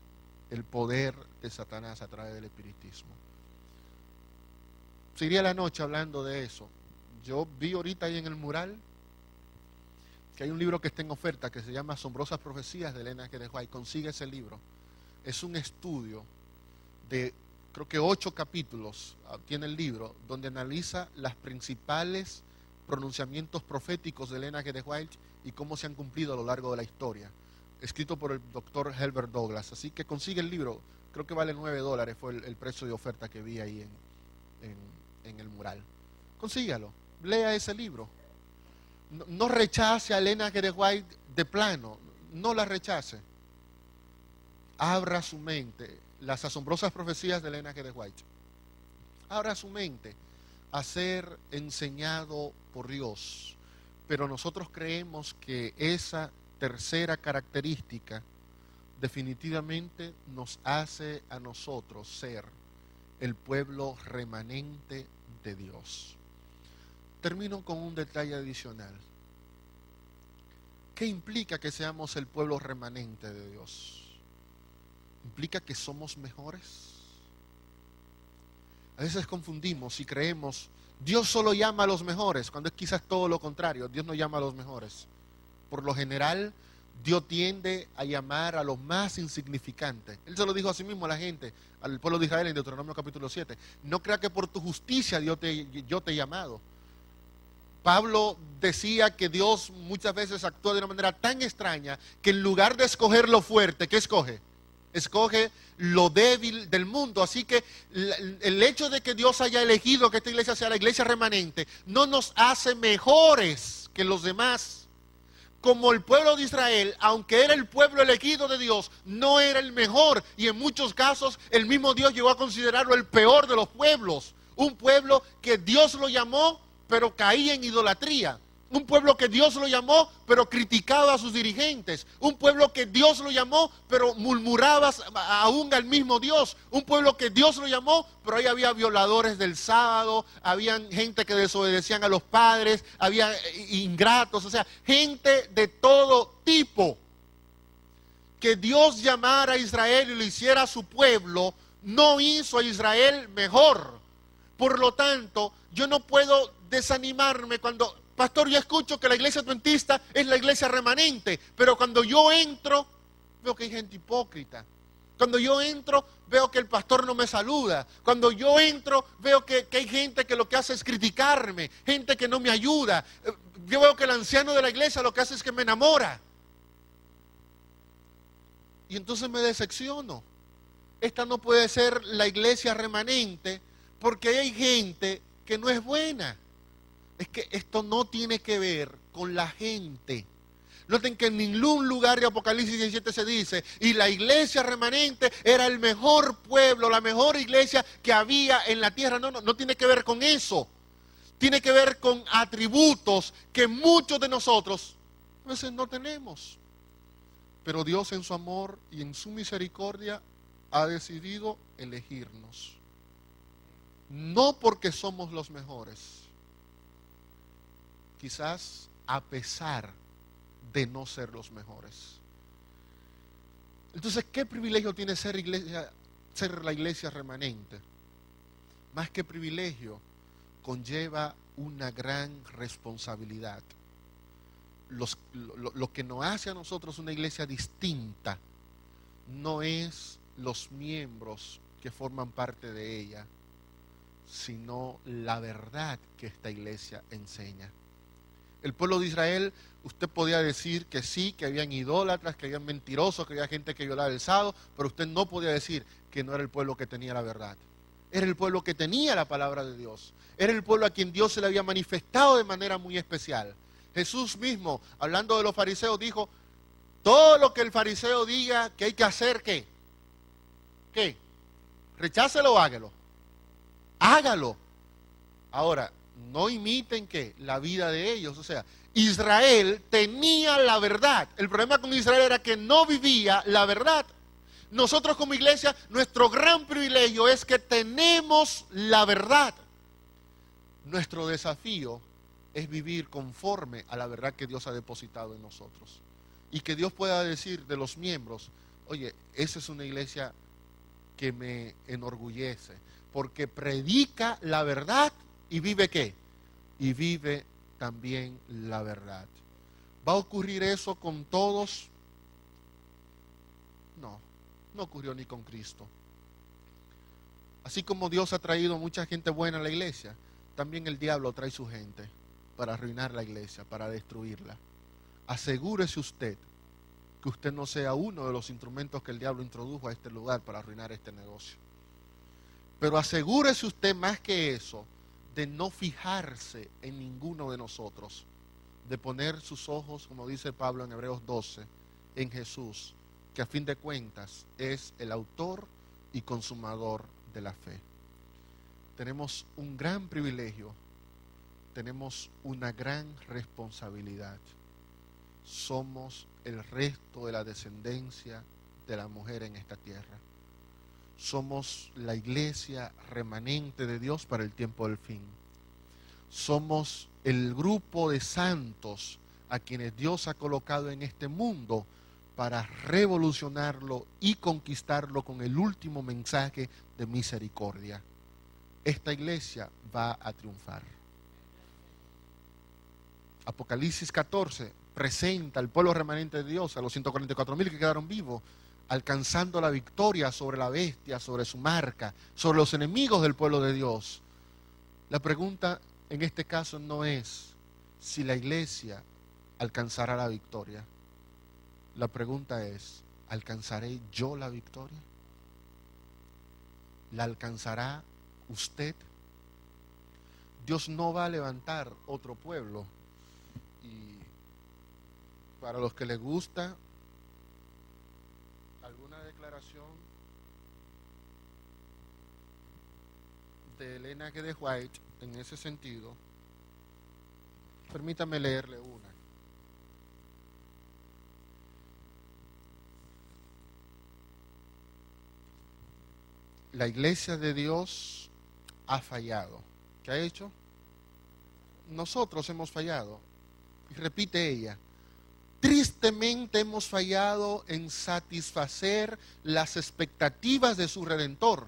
S1: el poder de Satanás a través del espiritismo. Seguiría la noche hablando de eso. Yo vi ahorita ahí en el mural que hay un libro que está en oferta que se llama Asombrosas Profecías, de Elena G. de White. Consigue ese libro. Es un estudio de, creo que 8 capítulos, tiene el libro, donde analiza las principales pronunciamientos proféticos de Elena G. de White y cómo se han cumplido a lo largo de la historia. Escrito por el doctor Herbert Douglas. Así que consigue el libro. Creo que vale $9, fue el precio de oferta que vi ahí en el mural. Consígalo, lea ese libro. No rechace a Elena G. de White de plano, no la rechace. Abra su mente, las asombrosas profecías de Elena G. de White. Abra su mente a ser enseñado por Dios. Pero nosotros creemos que esa tercera característica definitivamente nos hace a nosotros ser el pueblo remanente de Dios. Termino con un detalle adicional. ¿Qué implica que seamos el pueblo remanente de Dios? ¿Implica que somos mejores? A veces confundimos y creemos, Dios solo llama a los mejores, cuando es quizás todo lo contrario. Dios no llama a los mejores. Por lo general, Dios tiende a llamar a los más insignificantes. Él se lo dijo a sí mismo a la gente, al pueblo de Israel en Deuteronomio capítulo 7. No crea que por tu justicia yo te he llamado. Pablo decía que Dios muchas veces actúa de una manera tan extraña que en lugar de escoger lo fuerte, ¿qué escoge? Escoge lo débil del mundo. Así que el hecho de que Dios haya elegido que esta iglesia sea la iglesia remanente no nos hace mejores que los demás. Como el pueblo de Israel, aunque era el pueblo elegido de Dios, no era el mejor. Y en muchos casos el mismo Dios llegó a considerarlo el peor de los pueblos. Un pueblo que Dios lo llamó, pero caía en idolatría. Un pueblo que Dios lo llamó, pero criticaba a sus dirigentes. Un pueblo que Dios lo llamó, pero murmuraba aún al mismo Dios. Un pueblo que Dios lo llamó, pero ahí había violadores del sábado, había gente que desobedecían a los padres, había ingratos, o sea, gente de todo tipo. Que Dios llamara a Israel y lo hiciera su pueblo, no hizo a Israel mejor. Por lo tanto, yo no puedo desanimarme cuando... Pastor, yo escucho que la iglesia adventista es la iglesia remanente, pero cuando yo entro, veo que hay gente hipócrita. Cuando yo entro, veo que el pastor no me saluda. Cuando yo entro, veo que hay gente que lo que hace es criticarme, gente que no me ayuda. Yo veo que el anciano de la iglesia lo que hace es que me enamora. Y entonces me decepciono. Esta no puede ser la iglesia remanente porque hay gente que no es buena. Es que esto no tiene que ver con la gente. Noten que en ningún lugar de Apocalipsis 17 se dice, y la iglesia remanente era el mejor pueblo, la mejor iglesia que había en la tierra. No tiene que ver con eso. Tiene que ver con atributos que muchos de nosotros a veces no tenemos. Pero Dios en su amor y en su misericordia ha decidido elegirnos. No porque somos los mejores. Quizás a pesar de no ser los mejores. Entonces, ¿qué privilegio tiene ser la iglesia remanente? Más que privilegio, conlleva una gran responsabilidad. Lo que nos hace a nosotros una iglesia distinta no es los miembros que forman parte de ella, sino la verdad que esta iglesia enseña. El pueblo de Israel, usted podía decir que sí, que habían idólatras, que habían mentirosos, que había gente que violaba el sábado, pero usted no podía decir que no era el pueblo que tenía la verdad. Era el pueblo que tenía la palabra de Dios. Era el pueblo a quien Dios se le había manifestado de manera muy especial. Jesús mismo, hablando de los fariseos, dijo, todo lo que el fariseo diga que hay que hacer, ¿qué? ¿Qué? Rechácelo o hágalo. Hágalo. Ahora, no imiten ¿qué? La vida de ellos. O sea, Israel tenía la verdad. El problema con Israel era que no vivía la verdad. Nosotros como iglesia, nuestro gran privilegio es que tenemos la verdad. Nuestro desafío es vivir conforme a la verdad que Dios ha depositado en nosotros. Y que Dios pueda decir de los miembros, oye, esa es una iglesia que me enorgullece, porque predica la verdad y vive ¿qué? Y vive también la verdad. ¿Va a ocurrir eso con todos? No ocurrió ni con Cristo. Así como Dios ha traído mucha gente buena a la iglesia, también el diablo trae su gente para arruinar la iglesia, para destruirla. Asegúrese usted que usted no sea uno de los instrumentos que el diablo introdujo a este lugar para arruinar este negocio. Pero asegúrese usted más que eso, de no fijarse en ninguno de nosotros, de poner sus ojos, como dice Pablo en Hebreos 12, en Jesús, que a fin de cuentas es el autor y consumador de la fe. Tenemos un gran privilegio, tenemos una gran responsabilidad. Somos el resto de la descendencia de la mujer en esta tierra. Somos la iglesia remanente de Dios para el tiempo del fin. Somos el grupo de santos a quienes Dios ha colocado en este mundo para revolucionarlo y conquistarlo con el último mensaje de misericordia. Esta iglesia va a triunfar. Apocalipsis 14 presenta al pueblo remanente de Dios, a los 144,000 que quedaron vivos, alcanzando la victoria sobre la bestia, sobre su marca, sobre los enemigos del pueblo de Dios. La pregunta en este caso no es si la iglesia alcanzará la victoria. La pregunta es, ¿alcanzaré yo la victoria? ¿La alcanzará usted? Dios no va a levantar otro pueblo. Y para los que les gusta alguna declaración de Elena G. de White en ese sentido, permítame leerle una. La iglesia de Dios ha fallado. ¿Qué ha hecho? Nosotros hemos fallado. Y repite ella, tristemente hemos fallado en satisfacer las expectativas de su Redentor.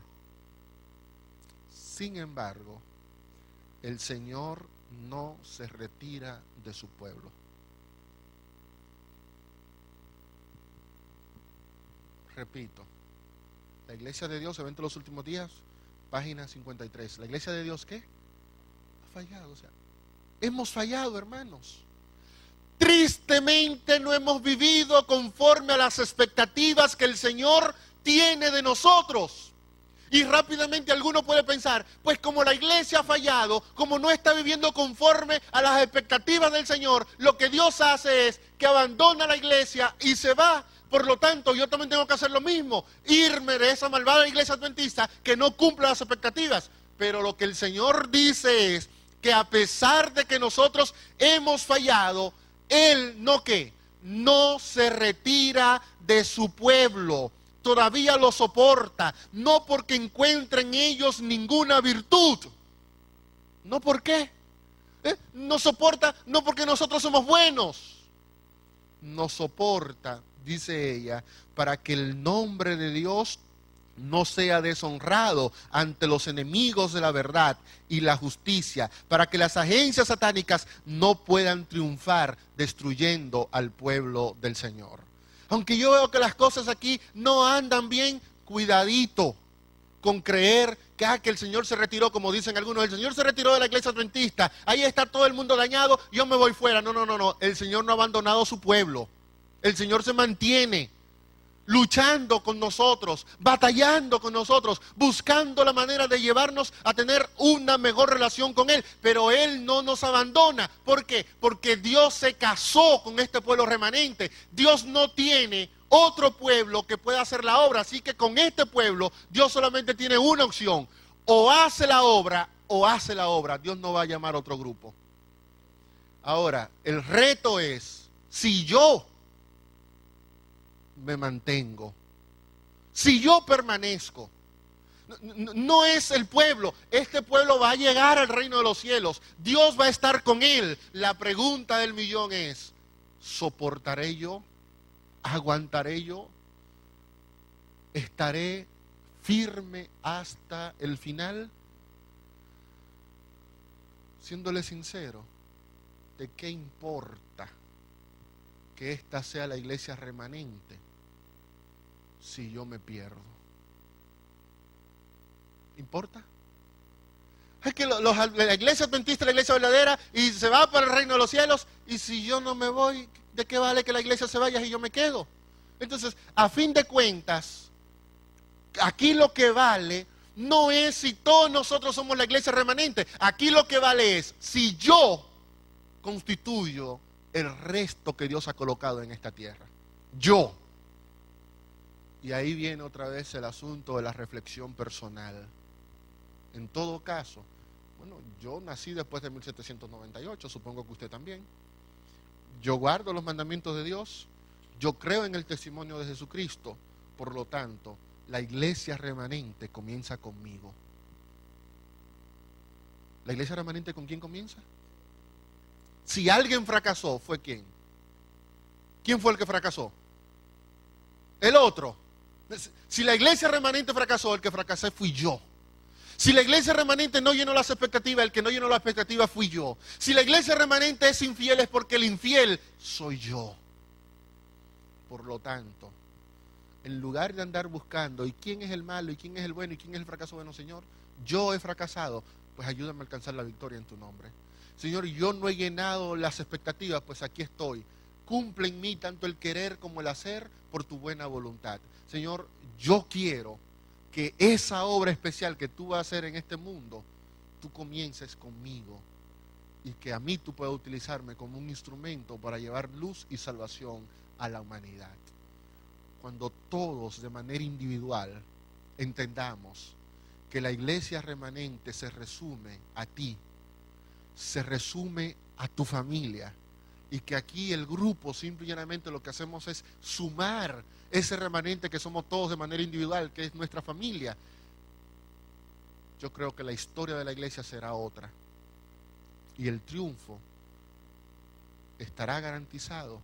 S1: Sin embargo, el Señor no se retira de su pueblo. Repito, la iglesia de Dios, evento de los últimos días, página 53. ¿La iglesia de Dios qué? Ha fallado, o sea, hemos fallado, hermanos. Tristemente no hemos vivido conforme a las expectativas que el Señor tiene de nosotros. Y rápidamente alguno puede pensar, pues como la iglesia ha fallado, como no está viviendo conforme a las expectativas del Señor, lo que Dios hace es que abandona la iglesia y se va. Por lo tanto, yo también tengo que hacer lo mismo, irme de esa malvada iglesia adventista que no cumple las expectativas. Pero lo que el Señor dice es que a pesar de que nosotros hemos fallado, Él no se retira de su pueblo. Todavía lo soporta, no porque encuentre en ellos ninguna virtud. ¿No por qué? No soporta, no porque nosotros somos buenos. Nos soporta, dice ella, para que el nombre de Dios no sea deshonrado ante los enemigos de la verdad y la justicia, para que las agencias satánicas no puedan triunfar destruyendo al pueblo del Señor. Aunque yo veo que las cosas aquí no andan bien, cuidadito con creer que el Señor se retiró, como dicen algunos, el Señor se retiró de la iglesia adventista, ahí está todo el mundo dañado, yo me voy fuera. No, el Señor no ha abandonado su pueblo, el Señor se mantiene luchando con nosotros, batallando con nosotros, buscando la manera de llevarnos a tener una mejor relación con Él, pero Él no nos abandona. ¿Por qué? Porque Dios se casó con este pueblo remanente. Dios no tiene otro pueblo que pueda hacer la obra, así que con este pueblo Dios solamente tiene una opción: o hace la obra o hace la obra. Dios no va a llamar a otro grupo. Ahora, el reto es, si yo me mantengo, si yo permanezco, no es el pueblo, este pueblo va a llegar al reino de los cielos, Dios va a estar con él. La pregunta del millón es, ¿soportaré yo? ¿Aguantaré yo? ¿Estaré firme hasta el final? Siéndole sincero, ¿de qué importa que esta sea la iglesia remanente si yo me pierdo? ¿Importa? Es que la iglesia adventista es la iglesia verdadera y se va para el reino de los cielos, y si yo no me voy, ¿de qué vale que la iglesia se vaya y yo me quedo? Entonces, a fin de cuentas, aquí lo que vale no es si todos nosotros somos la iglesia remanente, aquí lo que vale es si yo constituyo el resto que Dios ha colocado en esta tierra. Yo. Y ahí viene otra vez el asunto de la reflexión personal. En todo caso, bueno, yo nací después de 1798, supongo que usted también. Yo guardo los mandamientos de Dios, yo creo en el testimonio de Jesucristo, por lo tanto, la iglesia remanente comienza conmigo. ¿La iglesia remanente con quién comienza? Si alguien fracasó, ¿fue quién? ¿Quién fue el que fracasó? El otro. Si la iglesia remanente fracasó, el que fracasé fui yo. Si la iglesia remanente no llenó las expectativas, el que no llenó las expectativas fui yo. Si la iglesia remanente es infiel, es porque el infiel soy yo. Por lo tanto, en lugar de andar buscando, ¿y quién es el malo? ¿Y quién es el bueno? ¿Y quién es el fracaso bueno, Señor? Yo he fracasado. pues ayúdame a alcanzar la victoria en tu nombre. Señor, yo no he llenado las expectativas, pues aquí estoy. Cumple en mí tanto el querer como el hacer por tu buena voluntad. Señor, yo quiero que esa obra especial que tú vas a hacer en este mundo, tú comiences conmigo y que a mí tú puedas utilizarme como un instrumento para llevar luz y salvación a la humanidad. Cuando todos de manera individual entendamos que la iglesia remanente se resume a ti, se resume a tu familia, y que aquí el grupo simple y llanamente lo que hacemos es sumar ese remanente que somos todos de manera individual, que es nuestra familia, yo creo que la historia de la iglesia será otra y el triunfo estará garantizado,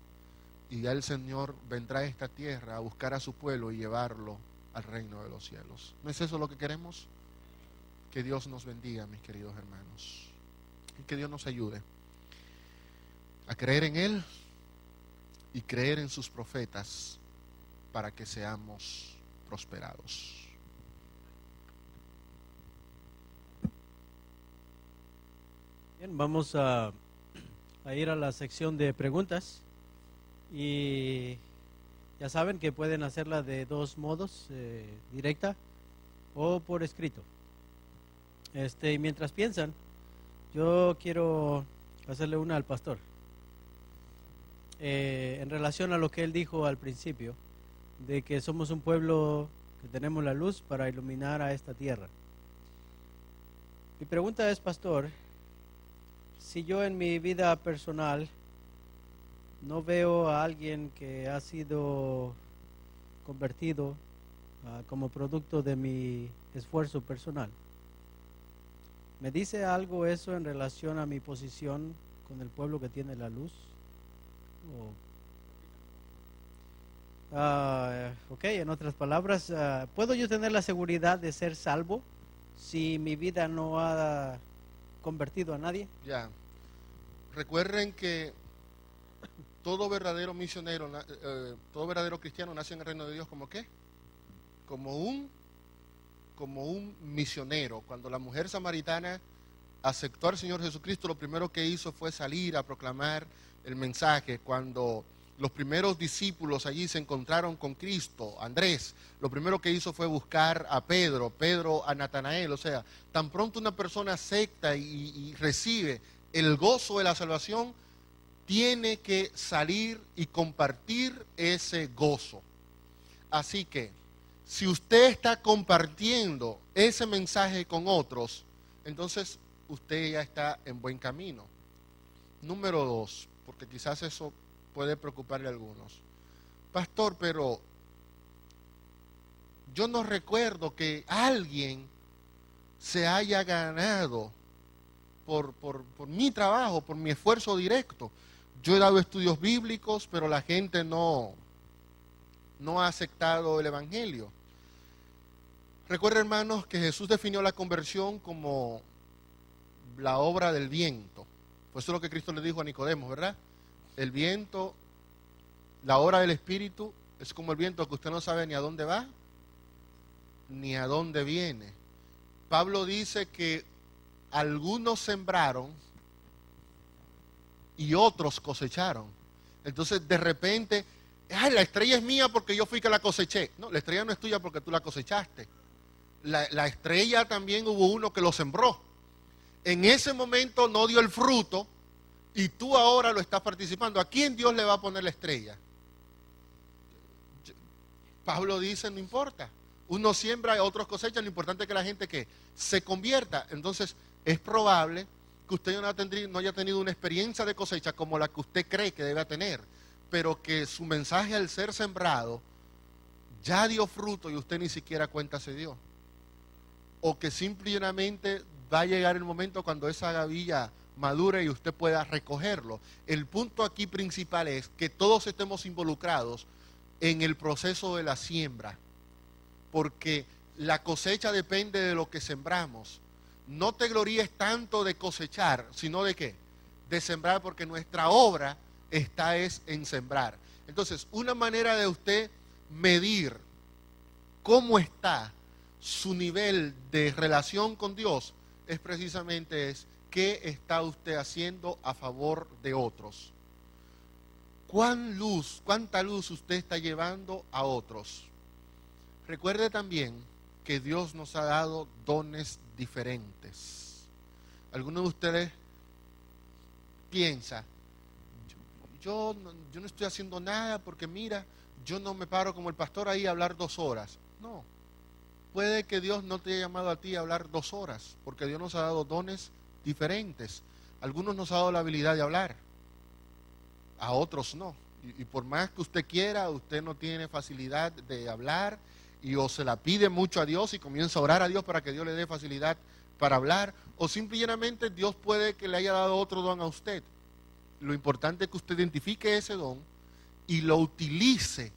S1: y ya el Señor vendrá a esta tierra a buscar a su pueblo y llevarlo al reino de los cielos. ¿No es eso lo que queremos? Que Dios nos bendiga, mis queridos hermanos, y que Dios nos ayude a creer en Él y creer en sus profetas para que seamos prosperados.
S3: Bien, vamos a ir a la sección de preguntas, y ya saben que pueden hacerla de dos modos, directa o por escrito. Y mientras piensan, yo quiero hacerle una al pastor. En relación a lo que él dijo al principio, de que somos un pueblo que tenemos la luz para iluminar a esta tierra. Mi pregunta es, pastor, si yo en mi vida personal no veo a alguien que ha sido convertido como producto de mi esfuerzo personal, ¿me dice algo eso en relación a mi posición con el pueblo que tiene la luz? Ok, en otras palabras, ¿puedo yo tener la seguridad de ser salvo si mi vida no ha convertido a nadie?
S1: Ya, recuerden que todo verdadero misionero, todo verdadero cristiano nace en el reino de Dios como ¿qué? Como un misionero. Cuando la mujer samaritana aceptó al Señor Jesucristo, lo primero que hizo fue salir a proclamar el mensaje. Cuando los primeros discípulos allí se encontraron con Cristo, Andrés, lo primero que hizo fue buscar a Pedro a Natanael. O sea, tan pronto una persona acepta y recibe el gozo de la salvación, tiene que salir y compartir ese gozo. Así que, si usted está compartiendo ese mensaje con otros, entonces usted ya está en buen camino. Número 2, porque quizás eso puede preocuparle a algunos. Pastor, pero yo no recuerdo que alguien se haya ganado por mi trabajo, por mi esfuerzo directo. Yo he dado estudios bíblicos, pero la gente no ha aceptado el evangelio. Recuerden, hermanos, que Jesús definió la conversión como la obra del viento. Pues eso es lo que Cristo le dijo a Nicodemo, ¿verdad? El viento, la obra del Espíritu, es como el viento que usted no sabe ni a dónde va, ni a dónde viene. Pablo dice que algunos sembraron y otros cosecharon. Entonces, de repente, ay, la estrella es mía porque yo fui que la coseché. No, la estrella no es tuya porque tú la cosechaste. La estrella también hubo uno que lo sembró. En ese momento no dio el fruto y tú ahora lo estás participando. ¿A quién Dios le va a poner la estrella? Pablo dice, no importa. Uno siembra y otros cosechan. Lo importante es que la gente que se convierta. Entonces, es probable que usted no haya tenido una experiencia de cosecha como la que usted cree que debe tener, pero que su mensaje al ser sembrado ya dio fruto y usted ni siquiera cuenta se dio. O que simplemente va a llegar el momento cuando esa gavilla madure y usted pueda recogerlo. El punto aquí principal es que todos estemos involucrados en el proceso de la siembra, porque la cosecha depende de lo que sembramos. No te gloríes tanto de cosechar, sino de ¿qué? De sembrar, porque nuestra obra está en sembrar. Entonces, una manera de usted medir cómo está su nivel de relación con Dios es precisamente ¿qué está usted haciendo a favor de otros? ¿Cuánta luz usted está llevando a otros? Recuerde también que Dios nos ha dado dones diferentes. Algunos de ustedes piensan, yo no estoy haciendo nada porque mira, yo no me paro como el pastor ahí a hablar 2 horas. No, puede que Dios no te haya llamado a ti a hablar 2 horas, porque Dios nos ha dado dones diferentes. Algunos nos ha dado la habilidad de hablar, a otros no. Y por más que usted quiera, usted no tiene facilidad de hablar, y o se la pide mucho a Dios y comienza a orar a Dios para que Dios le dé facilidad para hablar, o simplemente Dios puede que le haya dado otro don a usted. Lo importante es que usted identifique ese don y lo utilice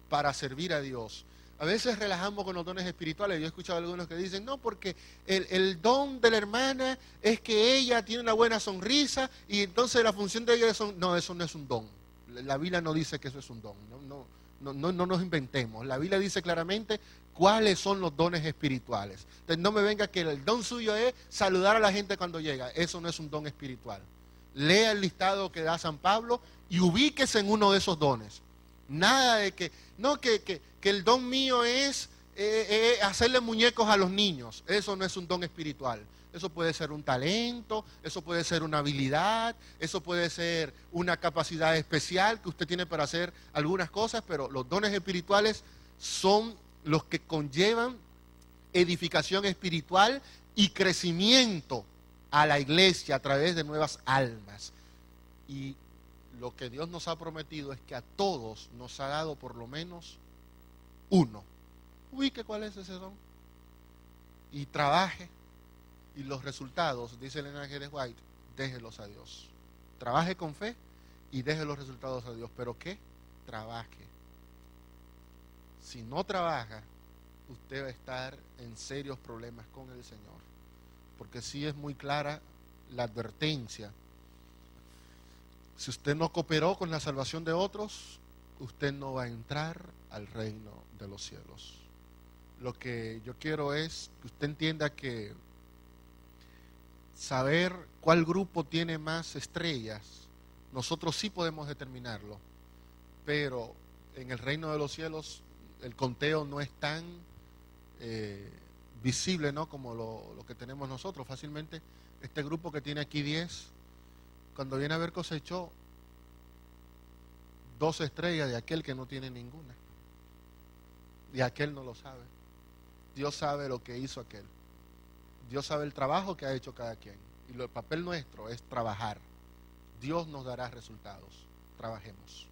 S1: para servir a Dios. A veces relajamos con los dones espirituales. Yo he escuchado a algunos que dicen, no, porque el don de la hermana es que ella tiene una buena sonrisa y entonces la función de ella es... No, eso no es un don. La Biblia no dice que eso es un don. No nos inventemos. La Biblia dice claramente cuáles son los dones espirituales. Entonces no me venga que el don suyo es saludar a la gente cuando llega. Eso no es un don espiritual. Lea el listado que da San Pablo y ubíquese en uno de esos dones. Nada de que, no, que el don mío es hacerle muñecos a los niños. Eso no es un don espiritual. Eso puede ser un talento, eso puede ser una habilidad, eso puede ser una capacidad especial que usted tiene para hacer algunas cosas, pero los dones espirituales son los que conllevan edificación espiritual y crecimiento a la iglesia a través de nuevas almas. Y lo que Dios nos ha prometido es que a todos nos ha dado por lo menos uno. Ubique cuál es ese don y trabaje, y los resultados, dice Elena G. White, déjelos a Dios. Trabaje con fe y deje los resultados a Dios. ¿Pero qué? Trabaje. Si no trabaja, usted va a estar en serios problemas con el Señor, porque sí es muy clara la advertencia. Si usted no cooperó con la salvación de otros, usted no va a entrar al reino de los cielos. Lo que yo quiero es que usted entienda que saber cuál grupo tiene más estrellas, nosotros sí podemos determinarlo, pero en el reino de los cielos el conteo no es tan visible, ¿no?, como lo que tenemos nosotros. Fácilmente este grupo que tiene aquí 10, cuando viene a ver, cosechó 2 estrellas de aquel que no tiene ninguna, y aquel no lo sabe. Dios sabe lo que hizo aquel. Dios sabe el trabajo que ha hecho cada quien, y el papel nuestro es trabajar. Dios nos dará resultados. Trabajemos.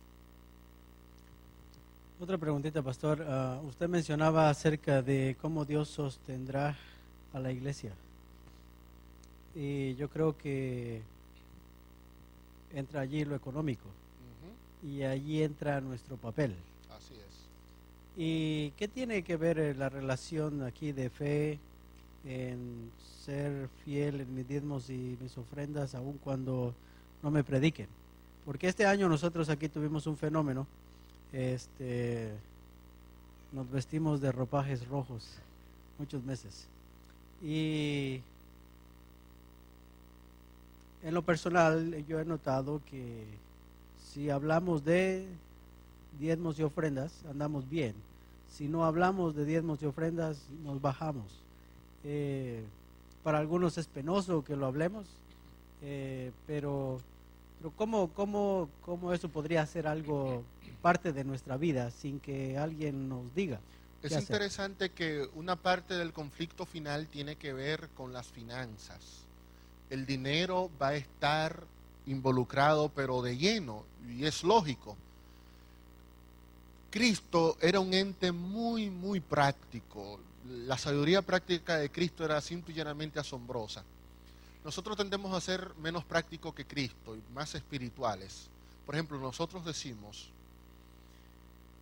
S3: Otra preguntita, pastor. Usted mencionaba acerca de cómo Dios sostendrá a la iglesia. Y yo creo que entra allí lo económico. Y allí entra nuestro papel.
S1: Así es.
S3: ¿Y qué tiene que ver la relación aquí de fe en ser fiel en mis diezmos y mis ofrendas, aun cuando no me prediquen? Porque este año nosotros aquí tuvimos un fenómeno. Nos vestimos de ropajes rojos muchos meses, y en lo personal yo he notado que si hablamos de diezmos y ofrendas andamos bien, si no hablamos de diezmos y ofrendas nos bajamos. Para algunos es penoso que lo hablemos, pero ¿cómo eso podría ser algo parte de nuestra vida sin que alguien nos diga?
S1: Es interesante que una parte del conflicto final tiene que ver con las finanzas. El dinero va a estar involucrado, pero de lleno, y es lógico. Cristo era un ente muy, muy práctico. La sabiduría práctica de Cristo era simple y llanamente asombrosa. Nosotros tendemos a ser menos prácticos que Cristo y más espirituales. Por ejemplo, nosotros decimos,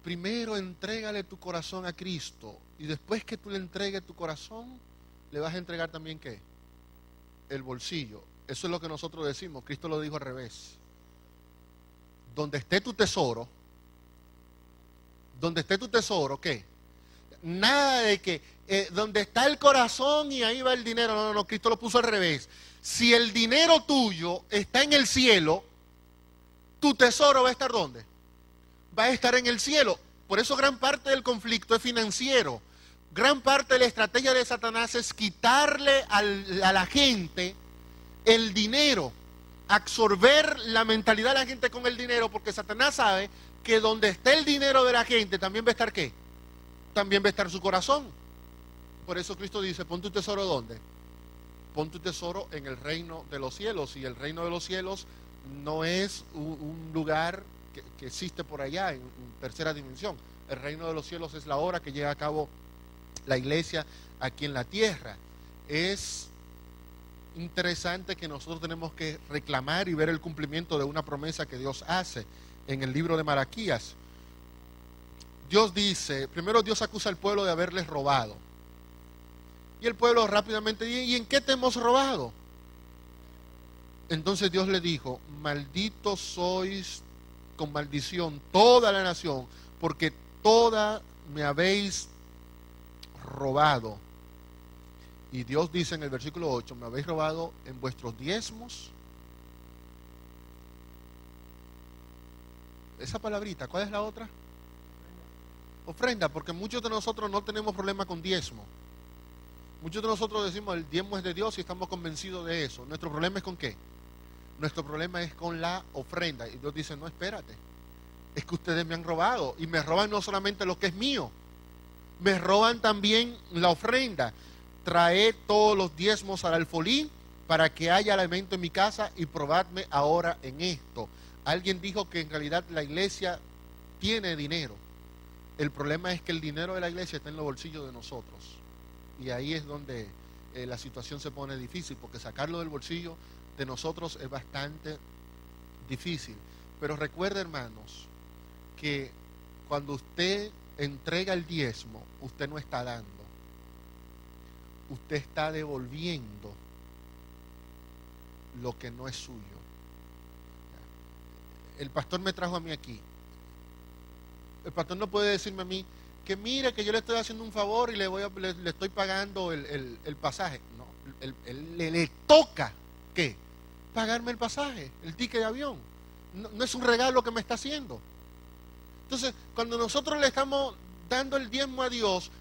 S1: primero entrégale tu corazón a Cristo, y después que tú le entregues tu corazón, le vas a entregar también ¿qué? El bolsillo. Eso es lo que nosotros decimos. Cristo lo dijo al revés. Donde esté tu tesoro, ¿qué? Nada de que donde está el corazón y ahí va el dinero. No, no, no, Cristo lo puso al revés. Si el dinero tuyo está en el cielo, tu tesoro va a estar ¿dónde? Va a estar en el cielo. Por eso gran parte del conflicto es financiero. Gran parte de la estrategia de Satanás es quitarle a la gente el dinero, absorber la mentalidad de la gente con el dinero, porque Satanás sabe que donde esté el dinero de la gente también va a estar ¿qué? También va a estar su corazón. Por eso Cristo dice, pon tu tesoro ¿dónde? Pon tu tesoro en el reino de los cielos. Y el reino de los cielos no es un lugar que existe por allá en tercera dimensión. El reino de los cielos es la obra que lleva a cabo la iglesia aquí en la tierra. Es interesante que nosotros tenemos que reclamar y ver el cumplimiento de una promesa que Dios hace en el libro de Malaquías. Dios dice, primero Dios acusa al pueblo de haberles robado. Y el pueblo rápidamente dice, ¿y en qué te hemos robado? Entonces Dios le dijo, malditos sois con maldición toda la nación, porque toda me habéis robado. Y Dios dice en el versículo 8, me habéis robado en vuestros diezmos. Esa palabrita, ¿cuál es la otra? Ofrenda, porque muchos de nosotros no tenemos problema con diezmo. Muchos de nosotros decimos el diezmo es de Dios y estamos convencidos de eso. Nuestro problema es con ¿qué? Nuestro problema es con la ofrenda. Y Dios dice, no, espérate. Es que ustedes me han robado. Y me roban no solamente lo que es mío. Me roban también la ofrenda. Traed todos los diezmos al alfolí para que haya alimento en mi casa y probadme ahora en esto. Alguien dijo que en realidad la iglesia tiene dinero. El problema es que el dinero de la iglesia está en los bolsillos de nosotros. Y ahí es donde la situación se pone difícil, porque sacarlo del bolsillo de nosotros es bastante difícil. Pero recuerde, hermanos, que cuando usted entrega el diezmo, usted no está dando. Usted está devolviendo lo que no es suyo. El pastor me trajo a mí aquí. El pastor no puede decirme a mí que mire que yo le estoy haciendo un favor y le estoy pagando el pasaje. No, él le toca, ¿qué? Pagarme el pasaje, el ticket de avión. No es un regalo que me está haciendo. Entonces, cuando nosotros le estamos dando el diezmo a Dios,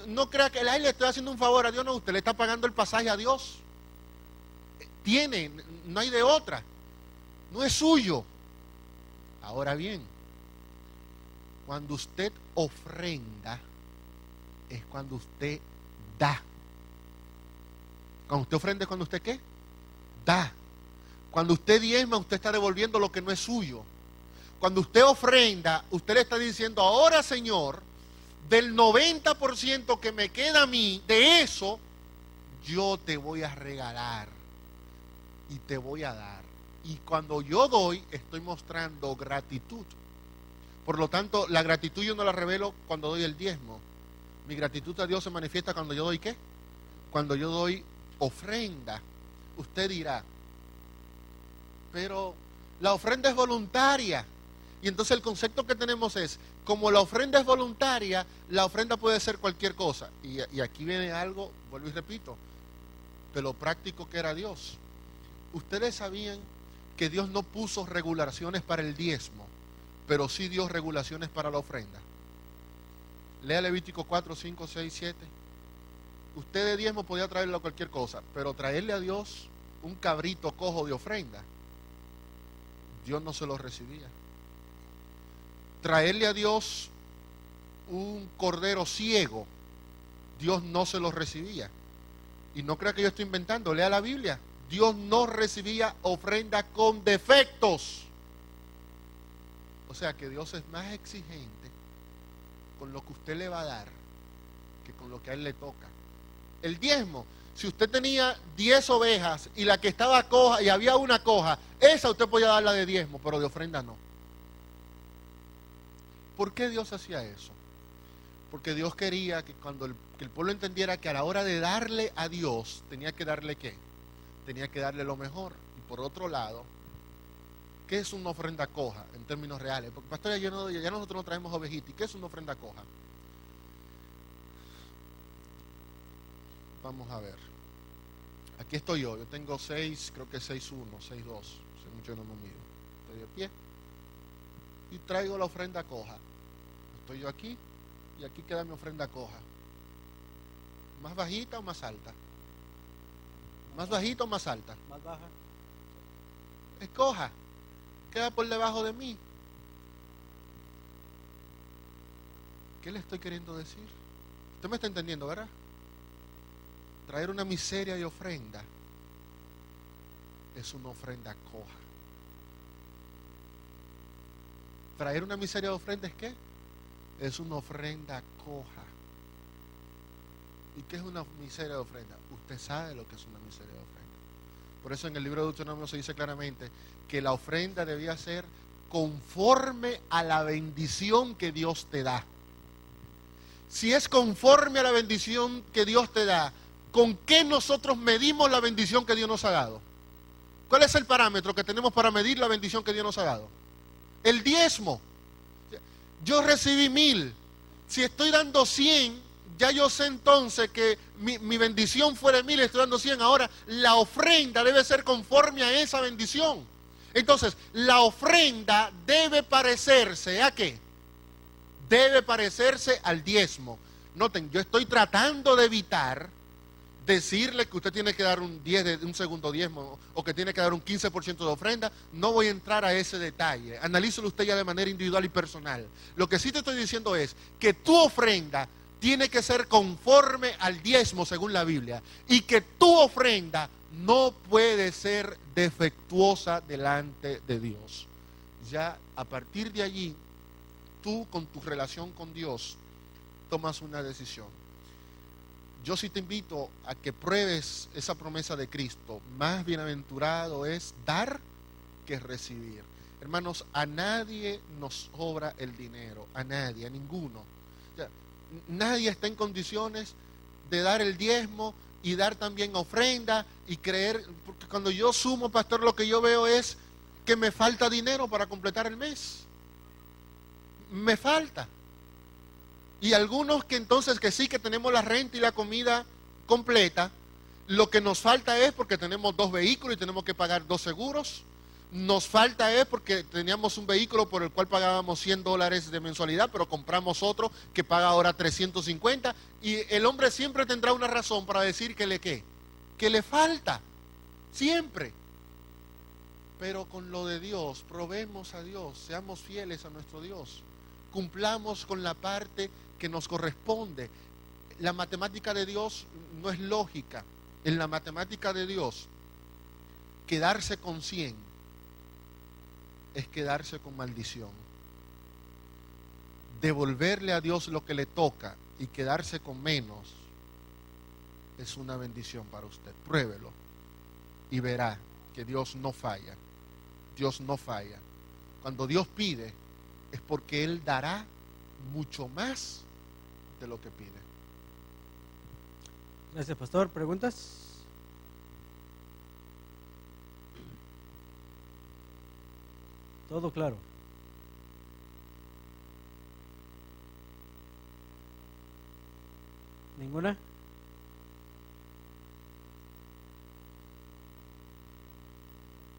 S1: no crea que le estoy haciendo un favor a Dios. No, usted le está pagando el pasaje a Dios. No hay de otra. No es suyo. Ahora bien, cuando usted ofrenda, es cuando usted da. Cuando usted ofrenda es cuando usted ¿qué? Da. Cuando usted diezma, usted está devolviendo lo que no es suyo. Cuando usted ofrenda, usted le está diciendo, ahora Señor, del 90% que me queda a mí, de eso, yo te voy a regalar y te voy a dar. Y cuando yo doy, estoy mostrando gratitud. Por lo tanto, la gratitud yo no la revelo cuando doy el diezmo. Mi gratitud a Dios se manifiesta cuando yo doy ¿qué? Cuando yo doy ofrenda. Usted dirá, pero la ofrenda es voluntaria. Y entonces el concepto que tenemos es, como la ofrenda es voluntaria, la ofrenda puede ser cualquier cosa. Y aquí viene algo, vuelvo y repito, de lo práctico que era Dios. Ustedes sabían que Dios no puso regulaciones para el diezmo, pero sí dio regulaciones para la ofrenda. Lea Levítico 4, 5, 6, 7. Usted de diezmo podía traerle a cualquier cosa, pero traerle a Dios un cabrito cojo de ofrenda, Dios no se lo recibía. Traerle a Dios un cordero ciego, Dios no se lo recibía. Y no crea que yo estoy inventando, lea la Biblia. Dios no recibía ofrenda con defectos. O sea que Dios es más exigente con lo que usted le va a dar que con lo que a él le toca. El diezmo, si usted tenía 10 ovejas y la que estaba coja y había una coja, esa usted podía darla de diezmo, pero de ofrenda no. ¿Por qué Dios hacía eso? Porque Dios quería que que el pueblo entendiera que a la hora de darle a Dios, tenía que darle ¿qué? Tenía que darle lo mejor. Y por otro lado, ¿qué es una ofrenda coja en términos reales? Porque pastor, ya nosotros no traemos ovejitas. ¿Y qué es una ofrenda coja? Vamos a ver. Aquí estoy yo tengo 6, creo que 6'1", 6'2", hace mucho no me mido. Estoy de pie y traigo la ofrenda coja. Estoy yo aquí y aquí queda mi ofrenda coja. ¿Más bajita o más alta? ¿Más bajita o más alta?
S3: Más baja.
S1: Es coja, queda por debajo de mí. ¿Qué le estoy queriendo decir? Usted me está entendiendo, ¿verdad? Traer una miseria de ofrenda es una ofrenda coja. Traer una miseria de ofrenda es ¿qué? Es una ofrenda coja. ¿Y qué es una miseria de ofrenda? Usted sabe lo que es una miseria de ofrenda. Por eso en el libro de Deuteronomio se dice claramente que la ofrenda debía ser conforme a la bendición que Dios te da. Si es conforme a la bendición que Dios te da, ¿con qué nosotros medimos la bendición que Dios nos ha dado? ¿Cuál es el parámetro que tenemos para medir la bendición que Dios nos ha dado? El diezmo. Yo recibí 1000. Si estoy dando 100, ya yo sé entonces que mi bendición fue de 1000, estoy dando 100. Ahora, la ofrenda debe ser conforme a esa bendición. Entonces, la ofrenda debe parecerse ¿a qué? Debe parecerse al diezmo. Noten, yo estoy tratando de evitar decirle que usted tiene que dar un segundo diezmo o que tiene que dar un 15% de ofrenda. No voy a entrar a ese detalle. Analícelo usted ya de manera individual y personal. Lo que sí te estoy diciendo es que tu ofrenda tiene que ser conforme al diezmo según la Biblia y que tu ofrenda no puede ser defectuosa delante de Dios. Ya a partir de allí, tú con tu relación con Dios tomas una decisión. Yo sí te invito a que pruebes esa promesa de Cristo. Más bienaventurado es dar que recibir. Hermanos, a nadie nos sobra el dinero, a nadie, a ninguno. O sea, nadie está en condiciones de dar el diezmo y dar también ofrenda y creer, porque cuando yo sumo, pastor, lo que yo veo es que me falta dinero para completar el mes. Me falta. Y algunos que entonces que sí que tenemos la renta y la comida completa, lo que nos falta es porque tenemos 2 vehículos y tenemos que pagar 2 seguros. Nos falta es porque teníamos un vehículo por el cual pagábamos $100 de mensualidad, pero compramos otro que paga ahora 350. Y el hombre siempre tendrá una razón para decir que le falta. Siempre. Pero con lo de Dios, probemos a Dios, seamos fieles a nuestro Dios. Cumplamos con la parte que nos corresponde. La matemática de Dios no es lógica. En la matemática de Dios, quedarse con 100 es quedarse con maldición. Devolverle a Dios lo que le toca y quedarse con menos es una bendición para usted. Pruébelo y verá que Dios no falla. Dios no falla. Cuando Dios pide, es porque Él dará mucho más de lo que pide.
S3: Gracias, pastor. ¿Preguntas? Todo claro. ¿Ninguna?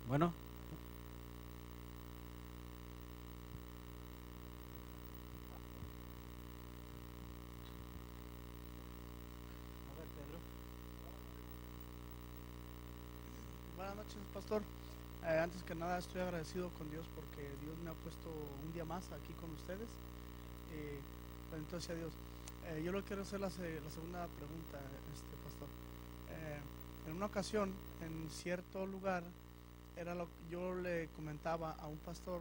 S3: Bueno.
S4: Buenas noches, pastor. Antes que nada estoy agradecido con Dios porque Dios me ha puesto un día más aquí con ustedes. Bendito sea Dios. Yo le quiero hacer la segunda pregunta, pastor. En una ocasión, en cierto lugar, yo le comentaba a un pastor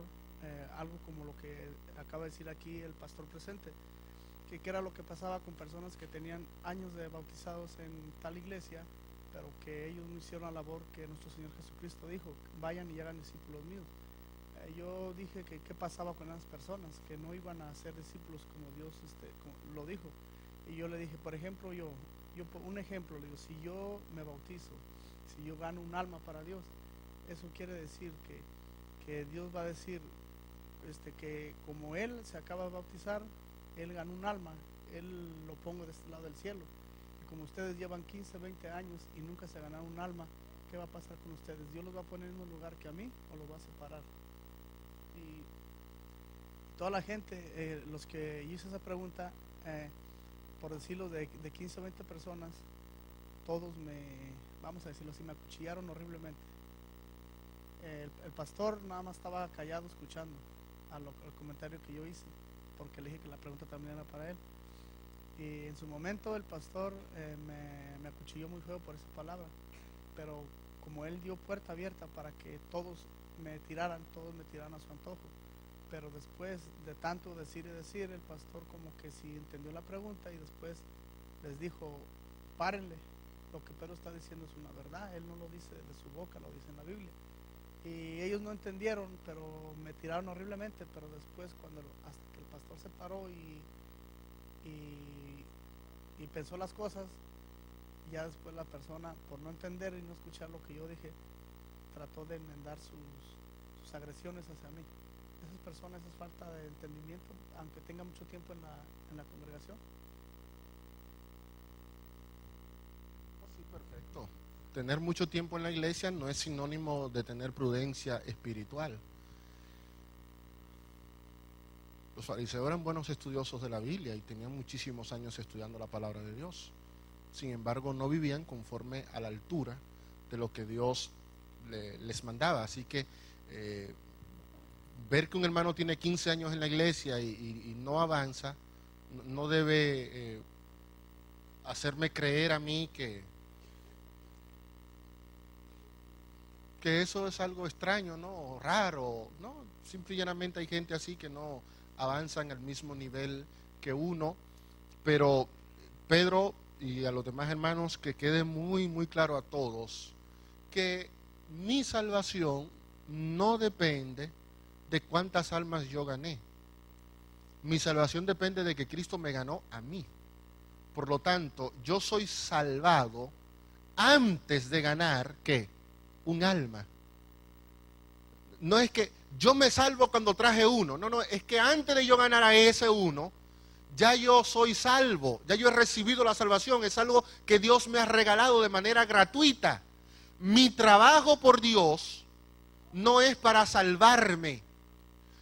S4: algo como lo que acaba de decir aquí el pastor presente, que era lo que pasaba con personas que tenían años de bautizados en tal iglesia, pero que ellos no hicieron la labor que nuestro Señor Jesucristo dijo: vayan y hagan discípulos míos. Yo dije que qué pasaba con esas personas que no iban a ser discípulos como Dios como lo dijo. Y yo le dije, por ejemplo, yo un ejemplo, le digo, si yo me bautizo, si yo gano un alma para Dios, eso quiere decir que Dios va a decir que como Él se acaba de bautizar, Él ganó un alma, Él lo pongo de este lado del cielo. como ustedes llevan 15, 20 años y nunca se ganaron un alma, ¿qué va a pasar con ustedes? ¿Dios los va a poner en el mismo lugar que a mí o los va a separar? Y toda la gente, los que hice esa pregunta, por decirlo, de 15 o 20 personas, todos vamos a decirlo así, me acuchillaron horriblemente. El pastor nada más estaba callado escuchando al comentario que yo hice, porque le dije que la pregunta también era para él. Y en su momento el pastor me acuchilló muy feo por esa palabra, pero como él dio puerta abierta para que todos me tiraran a su antojo. Pero después de tanto decir y decir, el pastor como que sí entendió la pregunta y después les dijo, párenle, lo que Pedro está diciendo es una verdad, él no lo dice de su boca, lo dice en la Biblia. Y ellos no entendieron, pero me tiraron horriblemente, pero después hasta que el pastor se paró y pensó las cosas, ya después la persona, por no entender y no escuchar lo que yo dije, trató de enmendar sus agresiones hacia mí. Esas personas, es falta de entendimiento, aunque tenga mucho tiempo en la congregación.
S1: Sí, perfecto. Tener mucho tiempo en la iglesia no es sinónimo de tener prudencia espiritual. Los fariseos eran buenos estudiosos de la Biblia y tenían muchísimos años estudiando la palabra de Dios. Sin embargo, no vivían conforme a la altura de lo que Dios les mandaba. Así que ver que un hermano tiene 15 años en la iglesia y no avanza, no debe hacerme creer a mí que eso es algo extraño, ¿no? O raro, ¿no? Simple y llanamente hay gente así que no avanzan al mismo nivel que uno. Pero Pedro y a los demás hermanos, que quede muy, muy claro a todos que mi salvación no depende de cuántas almas yo gané. Mi salvación depende de que Cristo me ganó a mí. Por lo tanto, yo soy salvado antes de ganar, ¿qué? Un alma. No es que yo me salvo cuando traje uno, no, es que antes de yo ganar a ese uno, ya yo soy salvo, ya yo he recibido la salvación, es algo que Dios me ha regalado de manera gratuita. Mi trabajo por Dios no es para salvarme,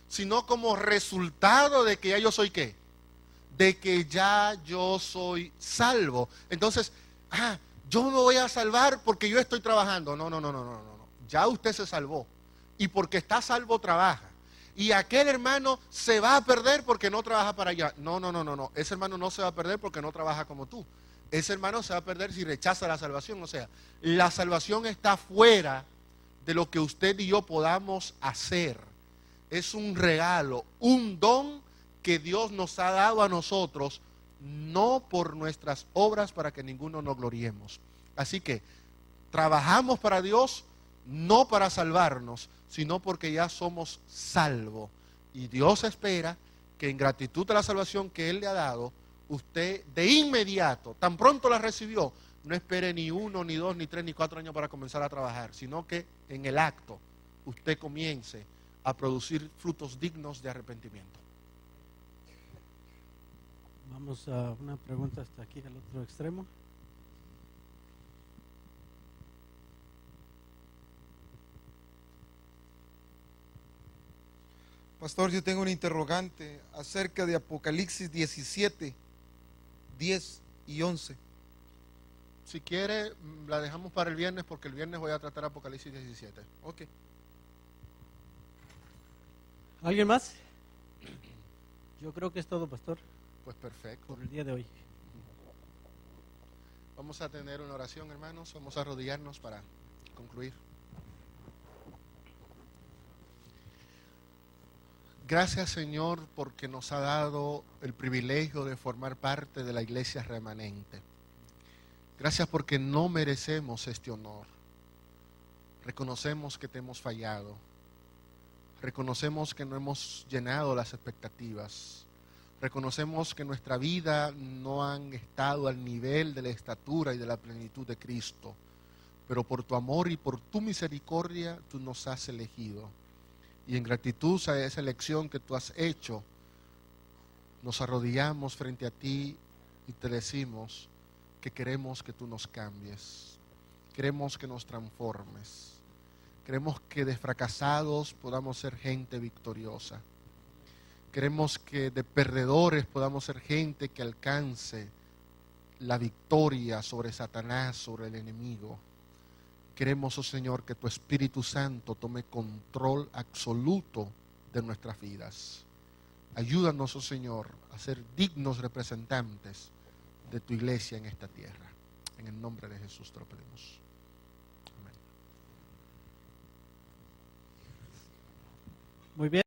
S1: sino como resultado de que ya yo soy ¿qué? De que ya yo soy salvo. Entonces, yo me voy a salvar porque yo estoy trabajando. No. Ya usted se salvó. Y porque está salvo trabaja. Y aquel hermano se va a perder porque no trabaja para allá. No. Ese hermano no se va a perder porque no trabaja como tú. Ese hermano se va a perder si rechaza la salvación. O sea, la salvación está fuera de lo que usted y yo podamos hacer. Es un regalo, un don que Dios nos ha dado a nosotros, no por nuestras obras para que ninguno nos gloriemos. Así que trabajamos para Dios, no para salvarnos, sino porque ya somos salvos. Y Dios espera que en gratitud a la salvación que Él le ha dado, usted de inmediato, tan pronto la recibió, no espere ni 1, ni 2, ni 3, ni 4 años para comenzar a trabajar, sino que en el acto usted comience a producir frutos dignos de arrepentimiento.
S3: Vamos a una pregunta hasta aquí al otro extremo.
S5: Pastor, yo tengo un interrogante acerca de Apocalipsis 17, 10 y 11.
S1: Si quiere, la dejamos para el viernes, porque el viernes voy a tratar Apocalipsis 17.
S5: Ok.
S3: ¿Alguien más? Yo creo que es todo, pastor,
S1: Pues perfecto.
S3: por el día de hoy.
S1: Vamos a tener una oración, hermanos. Vamos a arrodillarnos para concluir. Gracias, Señor, porque nos ha dado el privilegio de formar parte de la iglesia remanente. Gracias porque no merecemos este honor. Reconocemos que te hemos fallado. Reconocemos que no hemos llenado las expectativas. Reconocemos que nuestra vida no han estado al nivel de la estatura y de la plenitud de Cristo. Pero por tu amor y por tu misericordia, tú nos has elegido. Y en gratitud a esa elección que tú has hecho, nos arrodillamos frente a ti y te decimos porque queremos que tú nos cambies, queremos que nos transformes, queremos que de fracasados podamos ser gente victoriosa, queremos que de perdedores podamos ser gente que alcance la victoria sobre Satanás, sobre el enemigo. Queremos, oh Señor, que tu Espíritu Santo tome control absoluto de nuestras vidas. Ayúdanos, oh Señor, a ser dignos representantes de tu iglesia en esta tierra. En el nombre de Jesús te lo pedimos. Amén.
S3: Muy bien.